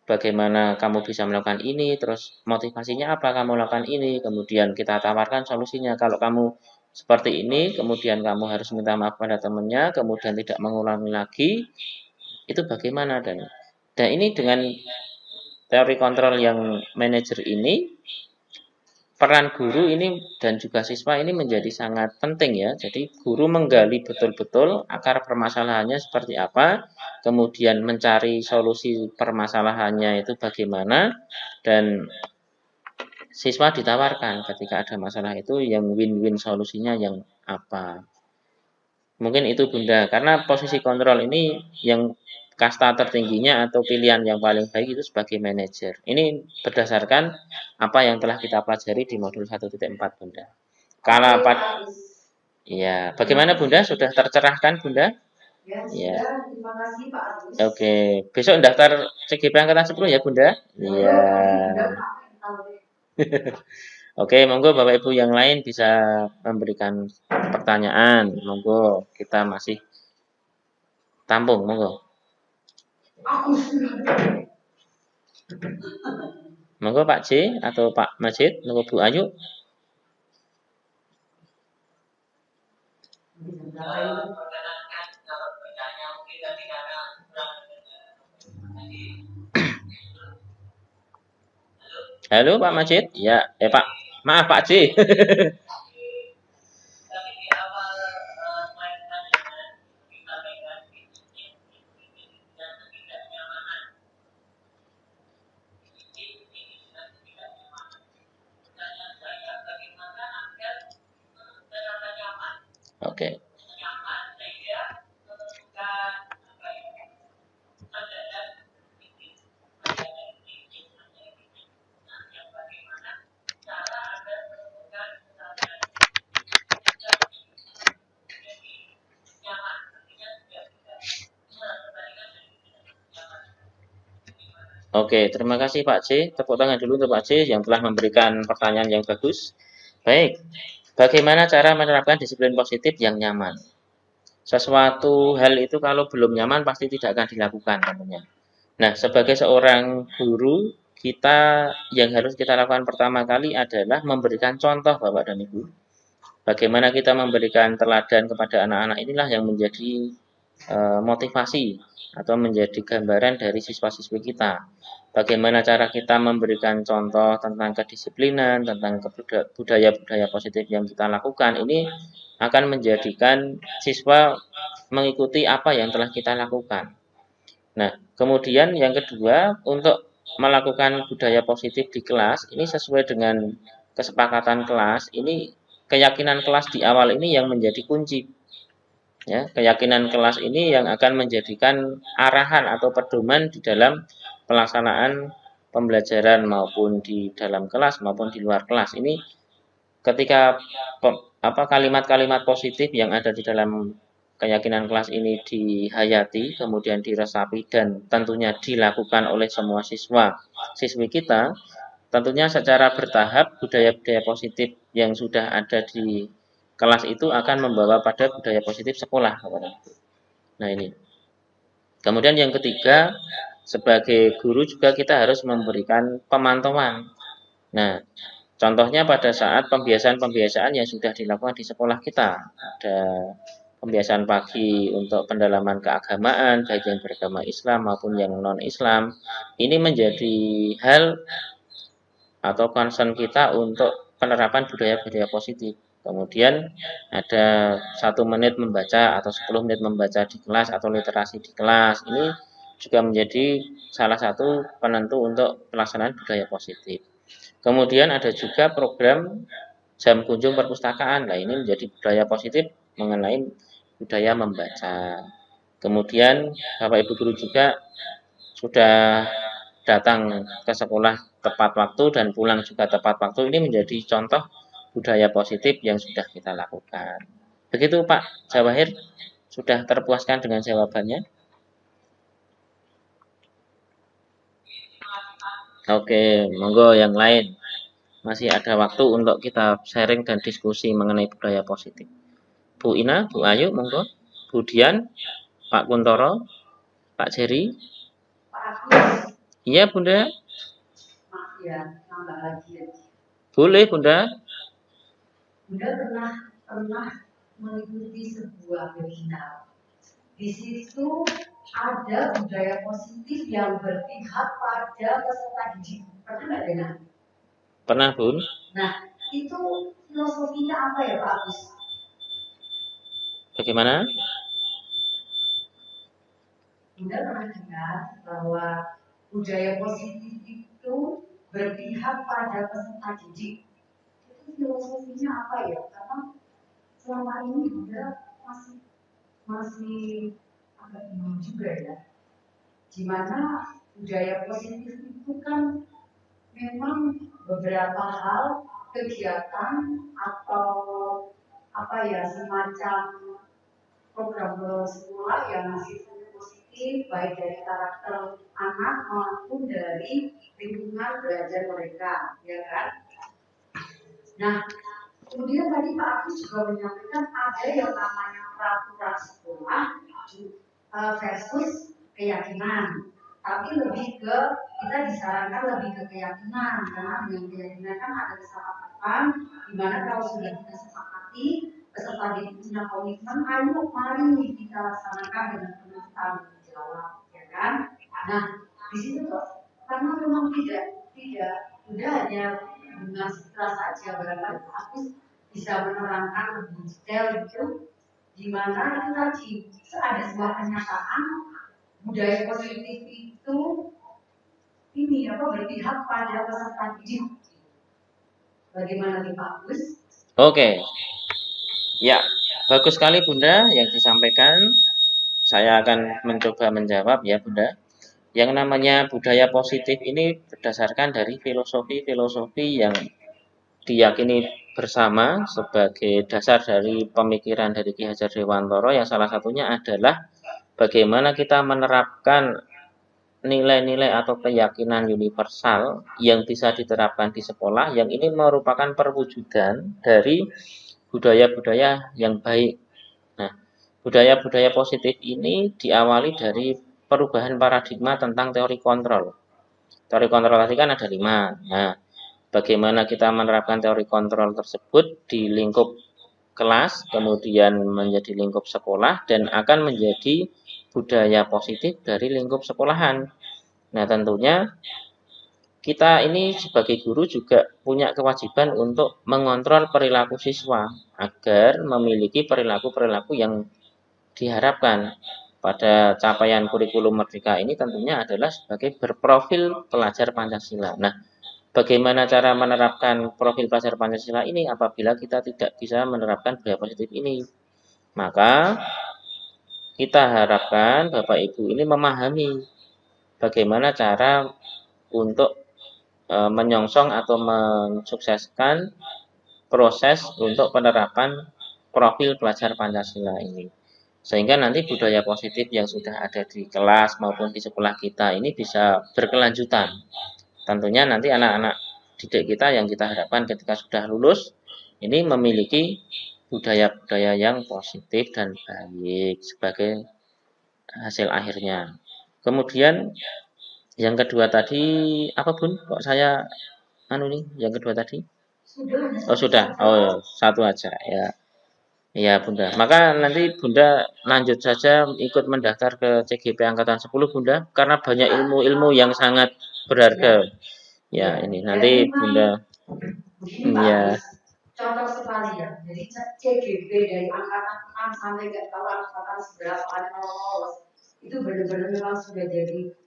bagaimana kamu bisa melakukan ini, terus motivasinya apa kamu melakukan ini, kemudian kita tawarkan solusinya. Kalau kamu seperti ini, kemudian kamu harus minta maaf pada temannya, kemudian tidak mengulangi lagi, itu bagaimana dan ini dengan teori kontrol yang manajer ini, peran guru ini dan juga siswa ini menjadi sangat penting ya. Jadi guru menggali betul-betul akar permasalahannya seperti apa, kemudian mencari solusi permasalahannya itu bagaimana, dan siswa ditawarkan ketika ada masalah itu yang win-win solusinya yang apa. Mungkin itu Bunda, karena posisi kontrol ini yang kasta tertingginya atau pilihan yang paling baik itu sebagai manajer. Ini berdasarkan apa yang telah kita pelajari di modul 1.4 Bunda. Kalau ya, bagaimana Bunda? Sudah tercerahkan Bunda? Ya, ya. Terima kasih Pak Agus. Oke, besok daftar CGP angkatan 10 ya Bunda? Iya. Oke, monggo Bapak Ibu yang lain bisa memberikan pertanyaan. Monggo kita masih tampung, monggo. Monggo Pak C atau Pak Majid, monggo Bu Ayu. Halo Pak Majid, ya, Pak, maaf Pak C. Oke. Oke, terima kasih Pak C. Tepuk tangan dulu untuk Pak C yang telah memberikan pertanyaan yang bagus. Baik, bagaimana cara menerapkan disiplin positif yang nyaman? Sesuatu hal itu kalau belum nyaman pasti tidak akan dilakukan tentunya. Nah, sebagai seorang guru, kita yang harus kita lakukan pertama kali adalah memberikan contoh Bapak dan Ibu. Bagaimana kita memberikan teladan kepada anak-anak inilah yang menjadi motivasi atau menjadi gambaran dari siswa-siswi kita. Bagaimana cara kita memberikan contoh tentang kedisiplinan, tentang budaya-budaya positif yang kita lakukan, ini akan menjadikan siswa mengikuti apa yang telah kita lakukan. Nah, kemudian yang kedua, untuk melakukan budaya positif di kelas, ini sesuai dengan kesepakatan kelas, ini keyakinan kelas di awal ini yang menjadi kunci. Ya, keyakinan kelas ini yang akan menjadikan arahan atau pedoman di dalam pelaksanaan pembelajaran maupun di dalam kelas maupun di luar kelas. Ini ketika kalimat-kalimat positif yang ada di dalam keyakinan kelas ini dihayati, kemudian diresapi dan tentunya dilakukan oleh semua siswi kita, tentunya secara bertahap budaya-budaya positif yang sudah ada di kelas itu akan membawa pada budaya positif sekolah. Nah ini. Kemudian yang ketiga, sebagai guru juga kita harus memberikan pemantauan. Nah, contohnya pada saat pembiasaan-pembiasaan yang sudah dilakukan di sekolah kita. Ada pembiasaan pagi untuk pendalaman keagamaan, baik yang beragama Islam maupun yang non-Islam. Ini menjadi hal atau concern kita untuk penerapan budaya-budaya positif. Kemudian ada 1 menit membaca atau 10 menit membaca di kelas atau literasi di kelas. Ini juga menjadi salah satu penentu untuk pelaksanaan budaya positif. Kemudian ada juga program jam kunjung perpustakaan. Nah, ini menjadi budaya positif mengenai budaya membaca. Kemudian Bapak Ibu guru juga sudah datang ke sekolah tepat waktu dan pulang juga tepat waktu. Ini menjadi contoh budaya positif yang sudah kita lakukan. Begitu Pak Jawahir, sudah terpuaskan dengan jawabannya? Oke, monggo yang lain. Masih ada waktu untuk kita sharing dan diskusi mengenai budaya positif. Bu Ina, Bu Ayu, monggo. Bu Dian, Pak Kuntoro, Pak Jerry. Iya Bunda. Ya, nambah lagi ya. Boleh Bunda. Bunda pernah mengikuti sebuah webinar. Di situ ada budaya positif yang berpihak pada peserta didik. Pernah nggak dengar? Pernah Bun. Nah, itu filosofinya apa ya Pak Agus? Bagaimana? Bunda pernah dengar bahwa budaya positif itu berpihak pada peserta didik. Itu filosofinya apa ya? Karena selama ini Bunda masih agak bingung juga ya. Dimana budaya positif itu kan memang beberapa hal kegiatan atau apa ya semacam program sekolah yang sifatnya positif baik dari karakter anak maupun dari lingkungan belajar mereka, ya kan? Nah, kemudian tadi Pak Agus juga menyampaikan ada yang namanya peraturan sekolah versus keyakinan. Tapi lebih ke kita disarankan lebih ke keyakinan karena dengan keyakinan kan ada kesepakatan di mana kalau sudah kita sepakati peserta didik punya komitmen, ayo mari kita laksanakan dengan penuh tanggung jawab, ya kan? Nah, di situ tuh karena memang tidak udah hanya dengan citra saja barangkali aku bisa menerangkan lebih detail itu di mana itu tadi ada sebuah kenyataan budaya positif itu ini berpihak pada peserta didik. Bagaimana nih Pak Gus? Oke. Ya, bagus sekali Bunda yang disampaikan. Saya akan mencoba menjawab ya Bunda. Yang namanya budaya positif ini berdasarkan dari filosofi-filosofi yang diyakini bersama sebagai dasar dari pemikiran dari Ki Hajar Dewantara yang salah satunya adalah bagaimana kita menerapkan nilai-nilai atau keyakinan universal yang bisa diterapkan di sekolah, yang ini merupakan perwujudan dari budaya-budaya yang baik. Nah, budaya-budaya positif ini diawali dari perubahan paradigma tentang teori kontrol. Teori kontrol tadi kan ada 5. Nah, bagaimana kita menerapkan teori kontrol tersebut di lingkup kelas, kemudian menjadi lingkup sekolah, dan akan menjadi budaya positif dari lingkup sekolahan. Nah, tentunya kita ini sebagai guru juga punya kewajiban untuk mengontrol perilaku siswa agar memiliki perilaku-perilaku yang diharapkan. Pada capaian kurikulum Merdeka ini tentunya adalah sebagai berprofil pelajar Pancasila. Nah, bagaimana cara menerapkan profil pelajar Pancasila ini apabila kita tidak bisa menerapkan budaya positif ini? Maka kita harapkan Bapak Ibu ini memahami bagaimana cara untuk menyongsong atau mensukseskan proses untuk penerapan profil pelajar Pancasila ini. Sehingga nanti budaya positif yang sudah ada di kelas maupun di sekolah kita ini bisa berkelanjutan. Tentunya nanti anak-anak didik kita yang kita harapkan ketika sudah lulus ini memiliki budaya-budaya yang positif dan baik sebagai hasil akhirnya. Kemudian yang kedua tadi apa Bun? Kok saya yang kedua tadi? Oh sudah. Oh satu aja ya. Ya Bunda. Maka nanti Bunda lanjut saja ikut mendaftar ke CGP Angkatan 10 Bunda karena banyak ilmu-ilmu yang sangat berharga. Ya ini nanti Bunda. Ya. Cocok sekali ya. Jadi CGP dari angkatan 6 sampai nggak tahu angkatan seberapa lolos itu benar-benar memang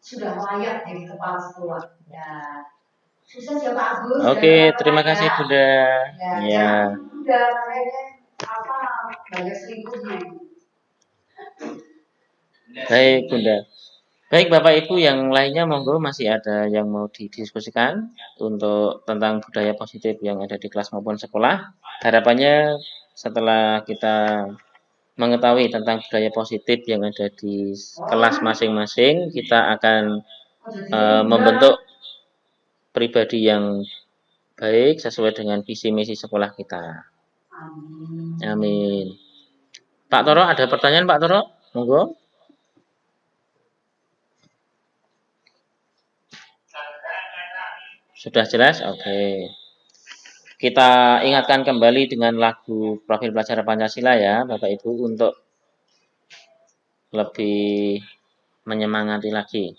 sudah layak jadi kepala sekolah. Ya. Sukses ya Pak Agus. Oke, terima kasih Bunda. Ya. Bunda, apa banyak selingkuhnya. Baik Bunda. Baik Bapak Ibu yang lainnya monggo masih ada yang mau didiskusikan untuk tentang budaya positif yang ada di kelas maupun sekolah. Harapannya setelah kita mengetahui tentang budaya positif yang ada di kelas masing-masing, kita akan membentuk pribadi yang baik sesuai dengan visi misi sekolah kita. Amin. Pak Toro, ada pertanyaan Pak Toro? Monggo. Sudah jelas? Oke. Kita ingatkan kembali dengan lagu Profil Pelajar Pancasila ya, Bapak Ibu, untuk lebih menyemangati lagi.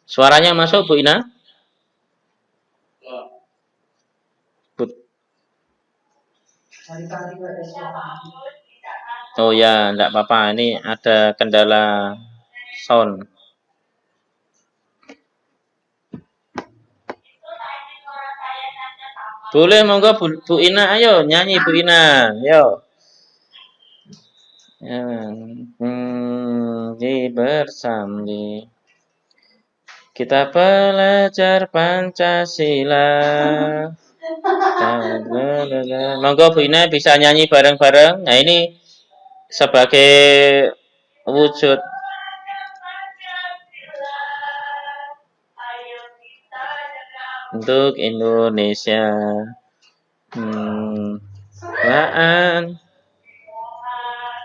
Suaranya masuk Bu Ina? Oh ya, enggak apa-apa. Ini ada kendala sound. Boleh monggo Bu Ina, ayo nyanyi Bu Ina, yo. Bersamdi. Kita belajar Pancasila. Monggo Bu Ina bisa nyanyi bareng-bareng. Nah ini sebagai wujud untuk Indonesia. Baan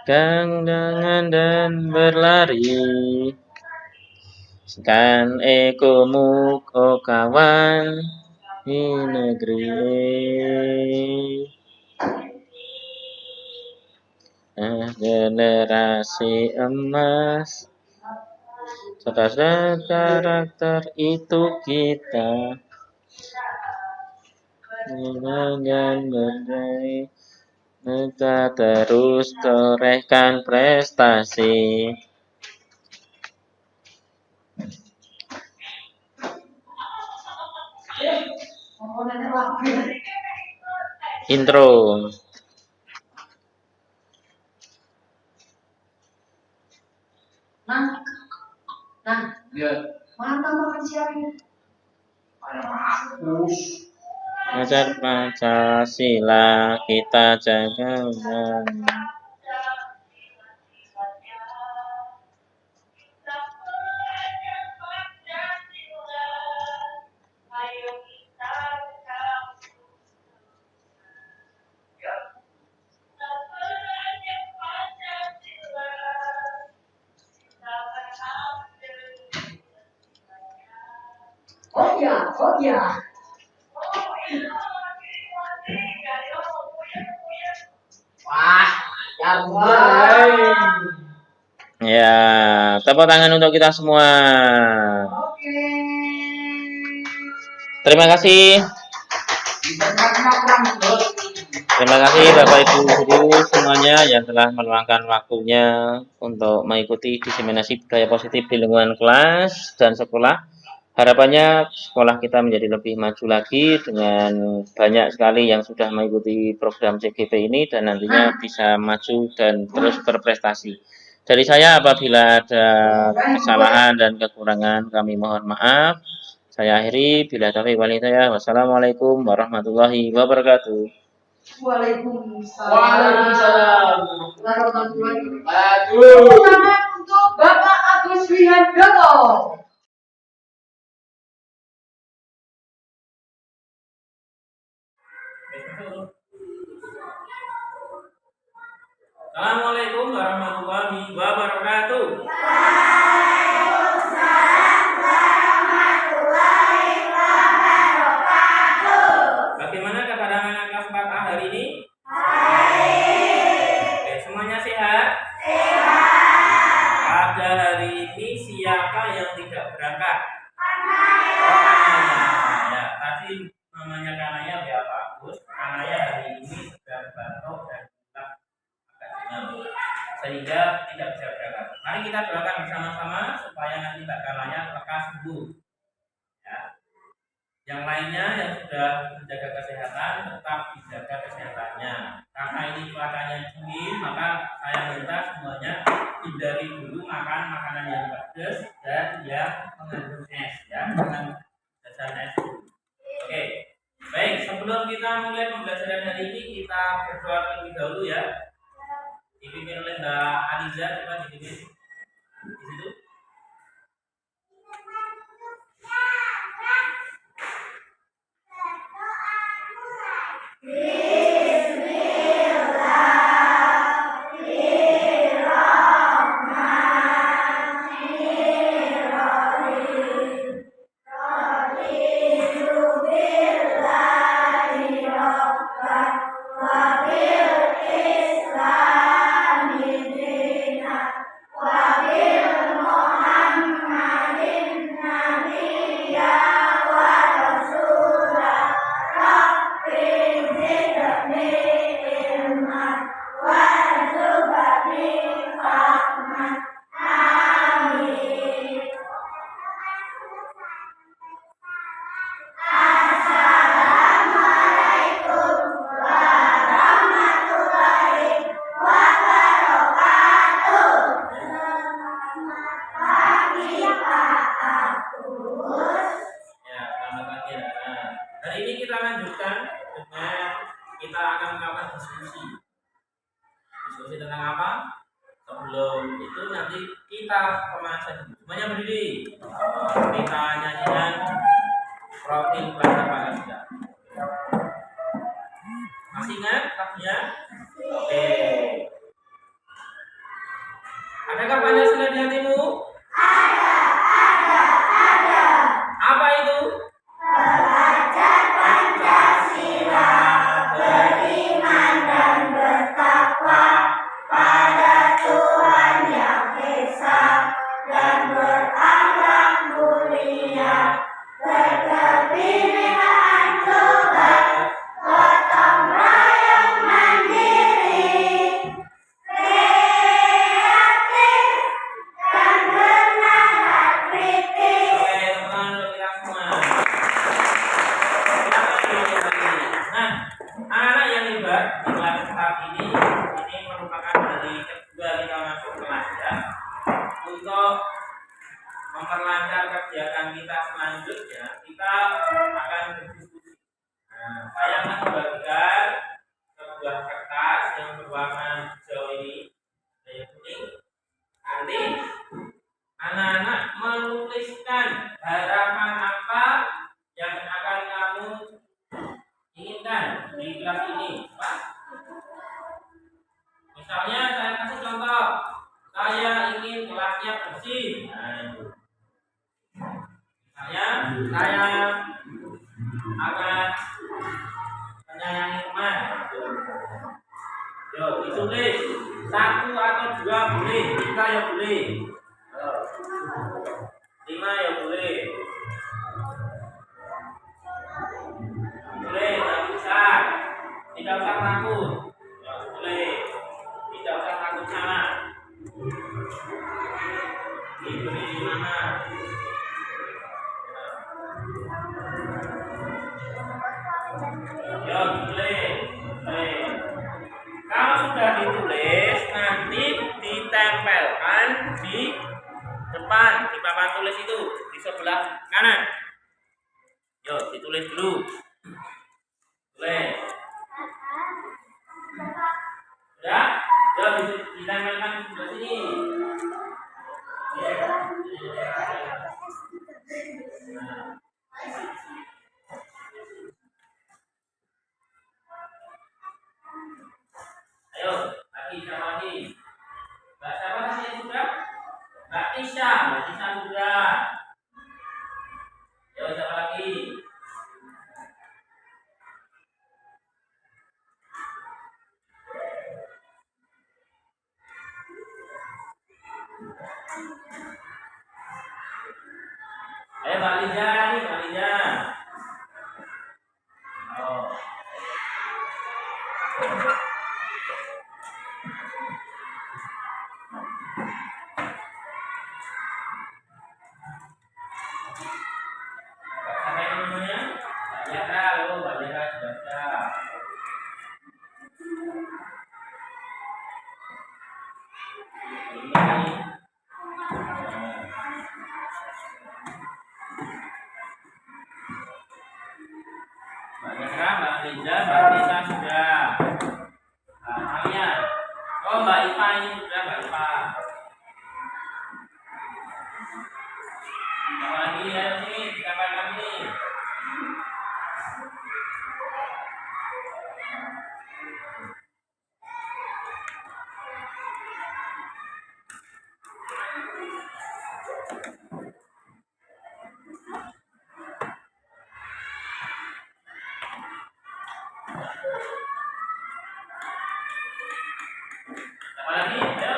gandangan dan berlari. Kan ekomuk oh kawan di negeri. Generasi emas. Saudara karakter itu kita. Dengan berdaya kita terus torehkan prestasi. Intro. Mana makan siang? Ajar Pancasila kita jaga. Oh ya. Wah, Ya, tepuk tangan untuk kita semua. Oke. Terima kasih. Terima kasih Bapak Ibu Guru semuanya yang telah meluangkan waktunya untuk mengikuti diseminasi budaya positif di lingkungan kelas dan sekolah. Harapannya sekolah kita menjadi lebih maju lagi dengan banyak sekali yang sudah mengikuti program CGP ini dan nantinya bisa maju dan terus berprestasi. Dari saya apabila ada kesalahan dan kekurangan kami mohon maaf. Saya akhiri bila taufiq wal hidayah. Wassalamualaikum warahmatullahi wabarakatuh. Waalaikumsalam. Tepuk tangan untuk Bapak Agus Wihandono. Assalamualaikum warahmatullahi wabarakatuh. Bagaimana keadaan anak kelas 4A hari ini? Oke, semuanya sehat? Pada hari ini siapa yang tidak berangkat? Kanaya. Ya, tadi namanya Kanaya ya Pak Agus. Kanaya hari ini sedang batuk dan agak demam, sehingga tidak bisa berangkat. Mari kita doakan bersama-sama supaya nanti Mbak Kanaya lekas sembuh. Ya. Yang lainnya yang sudah menjaga kesehatan tetap dijaga kesehatannya. Karena ini cuacanya dingin, maka saya minta semuanya hindari dulu makan makanan yang pedas dan yang mengandung es, ya, jangan jajan es dulu. Oke, baik. Sebelum kita mulai pembelajaran hari ini, kita berdoa terlebih dahulu ya. Dipimpin oleh Mbak Aliza, coba dipimpin di situ. Hari ini kita lanjutkan dengan kita akan melakukan diskusi. Diskusi tentang apa? Sebelum itu nanti kita pemanasan dulu. Semuanya berdiri. Kita nyanyikan profil bahasa Pancasila. Masih ingat lagunya? Oke. Adakah Pancasila di hatimu? Ada. Apa itu? Belajar Pancasila, beriman dan bertakwa pada Tuhan Yang Esa dan berakhlak mulia, berkebinekaan tunggal, gotong royong mandiri, kreatif dan akan berdiskusi. Nah, saya akan membagikan sebuah kertas yang berwarna hijau ini, yang kuning. Nanti anak-anak menuliskan harapan apa yang akan kamu inginkan di kelas ini, Pak. Misalnya saya kasih contoh, saya ingin kelasnya bersih. Nah, itu. Misalnya saya akan menyayangi teman. Yo, ditulis 1 atau 2 boleh, 3 ya boleh. 5 ya boleh. Boleh, tidak bisa. Tidak usah takut. Ya, boleh. Tidak usah takut salah. Diberi di mana? Ya, boleh. Kalau sudah ditulis, nanti ditempelkan di depan, di papan tulis itu, di sebelah kanan. Yo, ditulis dulu. Boleh. Ya, yo ditempelkan di sebelah sini. Ayo, lagi siapa lagi? Mbak siapa tadi yang sudah? Mbak Tisha sudah. Ayo siapa lagi? Ayo Mbak Liza nih, Mbak Liza. Oh. Sampai namanya Mbak Jaka, lo Mbak Jaka sudah. Ini. Mbak Jaka, Mbak Liza, Mbak Lisa sudah. Nah, kalian. Oh, Mbak Ipa ini sudah, Mbak Ipa. Siapa lagi ya sini? Siapa kami? Siapa lagi? Ayo.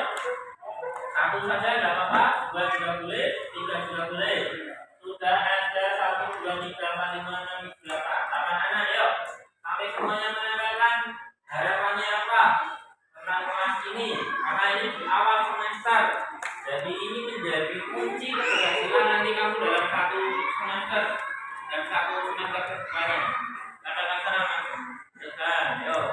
1 saja tidak apa-apa, 2 juga boleh, 3 juga boleh. Sudah ada 1, 2, 3, 4, 5, 6, 7, 8 anak, yuk. Sampai semuanya menempelkan harapannya apa tentang kelas ini, karena ini di awal semester. Jadi ini menjadi kunci keberhasilan nanti kamu dalam 1 semester dan 1 semester kedepannya. Katakan sana, Mas. Yuk.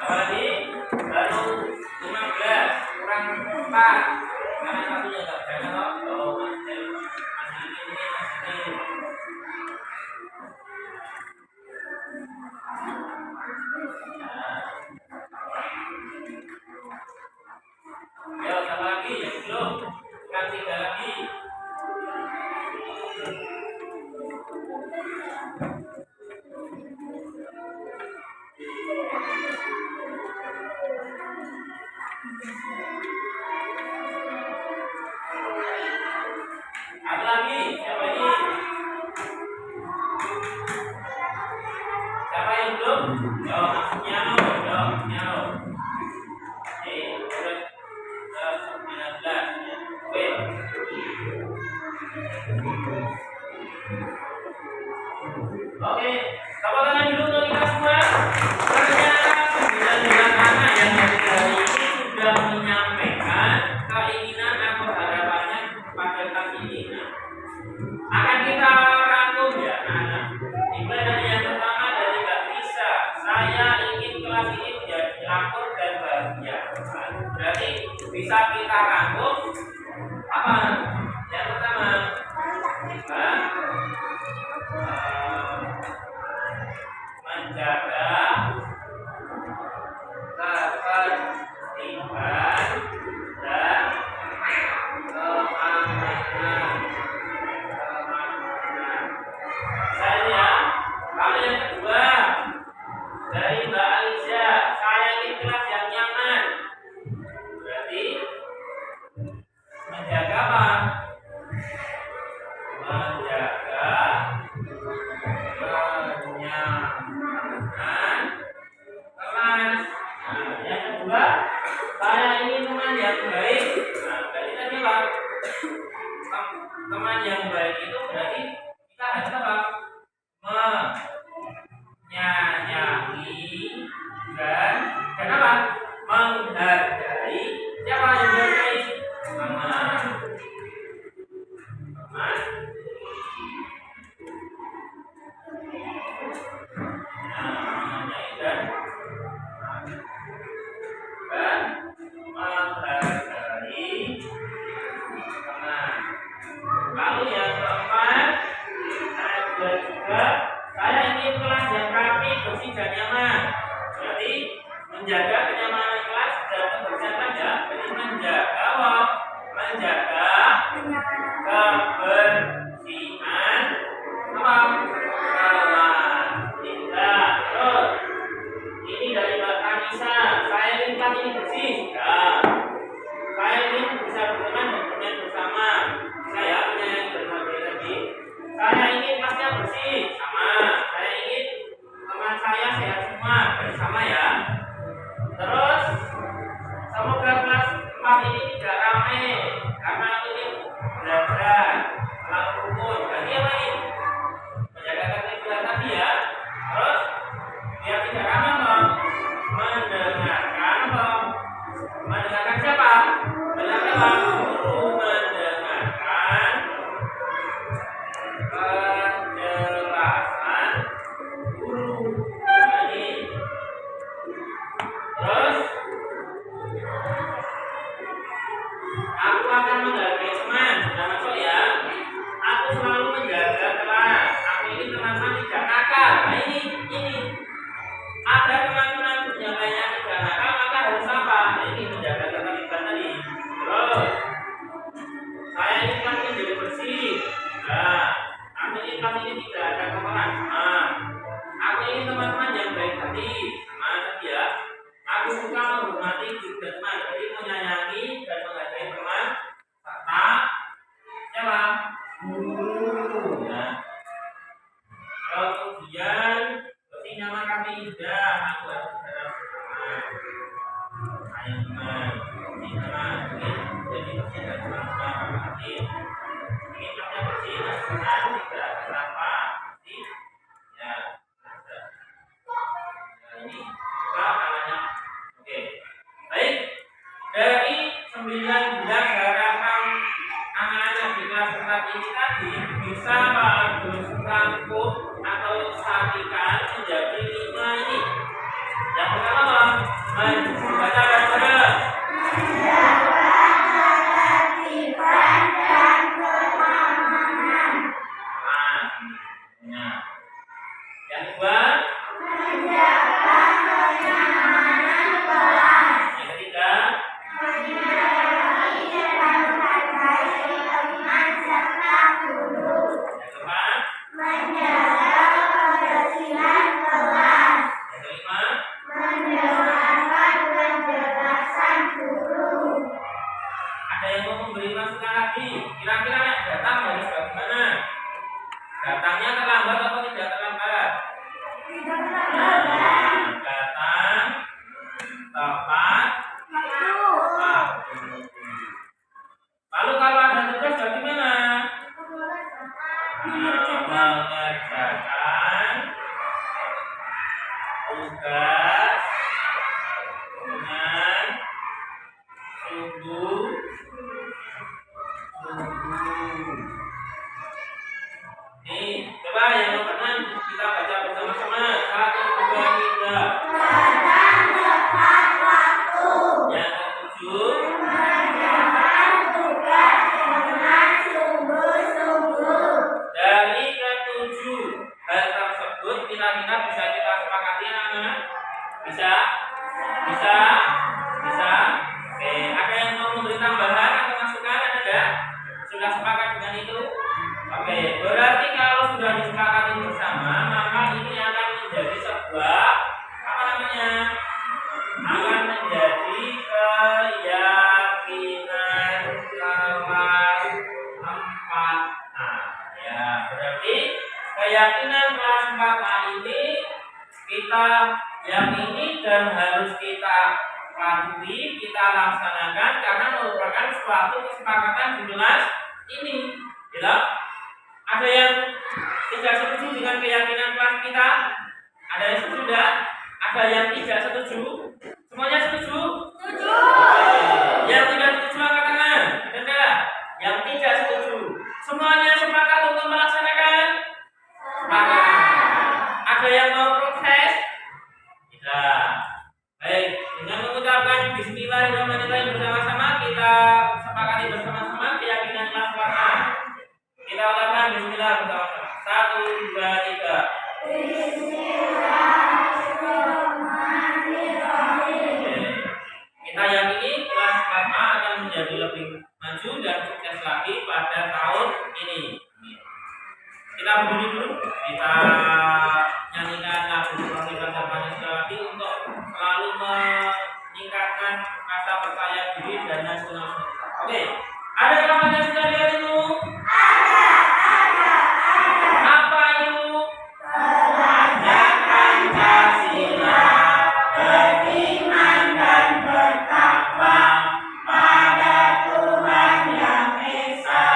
Lagi baru 15 kurang 4 karena satunya enggak jangan kalau masih ini masih Ada lagi? Siapa ini? Siapa yang belum? Yo, maksudnya no. Terus 19 ya. Oke. Oke, tepuk tangan dulu untuk kita semua. Ternyata 19 anak yang hari ini sudah menyampaikan keinginan atau harapannya pada kelas ini. Akan kita rangkum ya anak-anak. Dimulai dari yang pertama dari nggak bisa. Saya ingin kelas ini menjadi akur dan bahagia. Berarti bisa kita rangkum apa? Yang pertama, menjaga ketertiban dan keamanan. Saya, kalau yang kedua dari Mbak Aliza, saya ingin kelas yang nyaman. Berarti menjaga apa? Menjaga kenyamanan kelas. Nah, yang kedua, saya ingin teman yang baik. Nah, berarti tadi apa? Teman yang baik itu berarti kita harus apa? Menyayangi dan apa? Menghargai. Siapa yang menghargai? Teman. Dan menghargai teman. Lalu yang keempat, ada juga saya ingin kelas yang rapi, bersih dan nyaman. Berarti menjaga kenyamanan kelas dan kebersihan saja. Jadi menjaga apa? Menjaga kebersihan apa? Kelas. Tidak. Terus ini dari Mbak Kanisa. Saya ingin kelas ini bersih. Ya. Saya ingin bisa berteman dan bermain bersama. Saya menyayangi berbagai tadi. Saya ingin kelasnya bersih. Sama. Saya ingin teman saya sehat semua. Bersama ya. Terus semoga kelas 4 ini tidak ramai karena ini belajar kelas rukun. Berarti apa ini? Menjaga ketertiban tadi ya. Terus biar tidak ramai apa? Mendengarkan apa? Mendengarkan siapa? Mendengarkan apa? Guru mendengarkan penjelasan guru. Nah, ini. Terus aku akan menghargai teman. Sudah masuk ya. Aku selalu menjaga kelas. Aku ini teman-teman tidak nakal. Nah ini. Ada teman-teman yang lainnya tidak nakal, maka harus apa? Nah, ini menjaga ketertiban tadi. Terus saya ingin kelas ini jadi bersih. Nah, aku ingin kelas ini tidak ada kotoran. Nah, aku ingin teman-teman yang baik hati. Nah, tadi ya. Aku suka menghormati guru dan teman. Jadi menyayangi dan menghargai teman serta siapa? Guru. Nah, kemudian bersih nyaman kami indah. Aku harus berada bersama. Sayang teman, bersih teman. Jadi bersih dan teman-teman. Ingin kelasnya bersih dan tenang, tidak ada sampah. Bersih. Ya. Nah, ini juga namanya. Oke. Baik. Dari 19 harapan anak-anak di kelas 4 ini tadi bisa bagus rangkum atau satikan menjadi 5 ini. Yang pertama apa? Membaca baca. Nah, yang kedua, yang ketiga, yang keempat, tugas dengan sungguh-sungguh. Nih, coba yang nomor 6 kita baca bersama-sama. 1, 2, 3. Datang tepat waktu. Yang ke-7. Mengerjakan tugas dengan sungguh-sungguh. Dari ke-7 hal tersebut kira-kira bisa kita sepakati anak-anak? Bisa? Bisa? Bisa? Oke, ada yang mau memberi tambahan atau masukan? Ada enggak? Sudah sepakat dengan itu? Oke, berarti kalau sudah disepakati bersama, maka ini akan menjadi sebuah apa namanya? Akan menjadi keyakinan kelas 4A. Ya, berarti keyakinan kelas 4A ini kita yakini dan harus kita patuhi, kita laksanakan karena merupakan suatu kesepakatan di kelas ini. Gitu? Ada yang tidak setuju dengan keyakinan kelas kita? Ada yang setuju tidak? Ada yang tidak setuju? Semuanya setuju? Setuju. Yang tidak setuju angkat tangan. Ada enggak? Yang tidak setuju. Semuanya sepakat untuk melaksanakan? Sepakat. Ada yang mau protes? Tidak. Baik, dengan mengucapkan Bismillahirrahmanirrahim bersama-sama kita sepakati bersama-sama keyakinan kelas 4A. Kita ulangan Bismillah bersama-sama. 1, 2, 3. Bismillahirrahmanirrahim. Kita yakini kelas 4A akan menjadi lebih maju dan sukses lagi pada tahun ini. Kita berdiri dulu. Kita nyanyikan lagu Profil Pancasila lagi untuk selalu meningkatkan rasa percaya diri dan nasionalisme. Oke, ada yang Pancasila di hatimu? Apa itu? Belajar Pancasila, beriman dan bertakwa pada Tuhan Yang Esa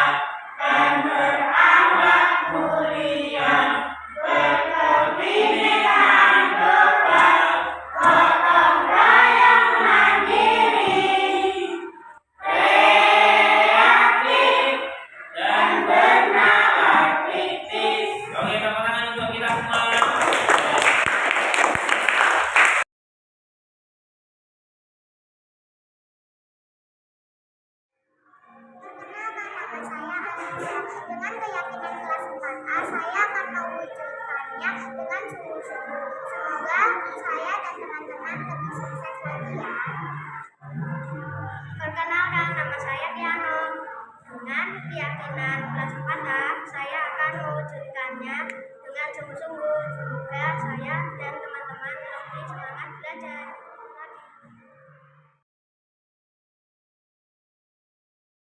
dan berakhlak mulia, berkebinekaan kebal, gotong royong mandiri, kreatif dan bernalar kritis. Oke, tepuk tangan untuk kita semua. Dengan keyakinan kelas 4A, saya akan mewujudkannya dengan sungguh-sungguh. Semoga saya dan teman-teman lebih sukses lagi ya. Perkenalkan, nama saya Piano. Dengan keyakinan kelas 4A, saya akan mewujudkannya dengan sungguh-sungguh. Semoga saya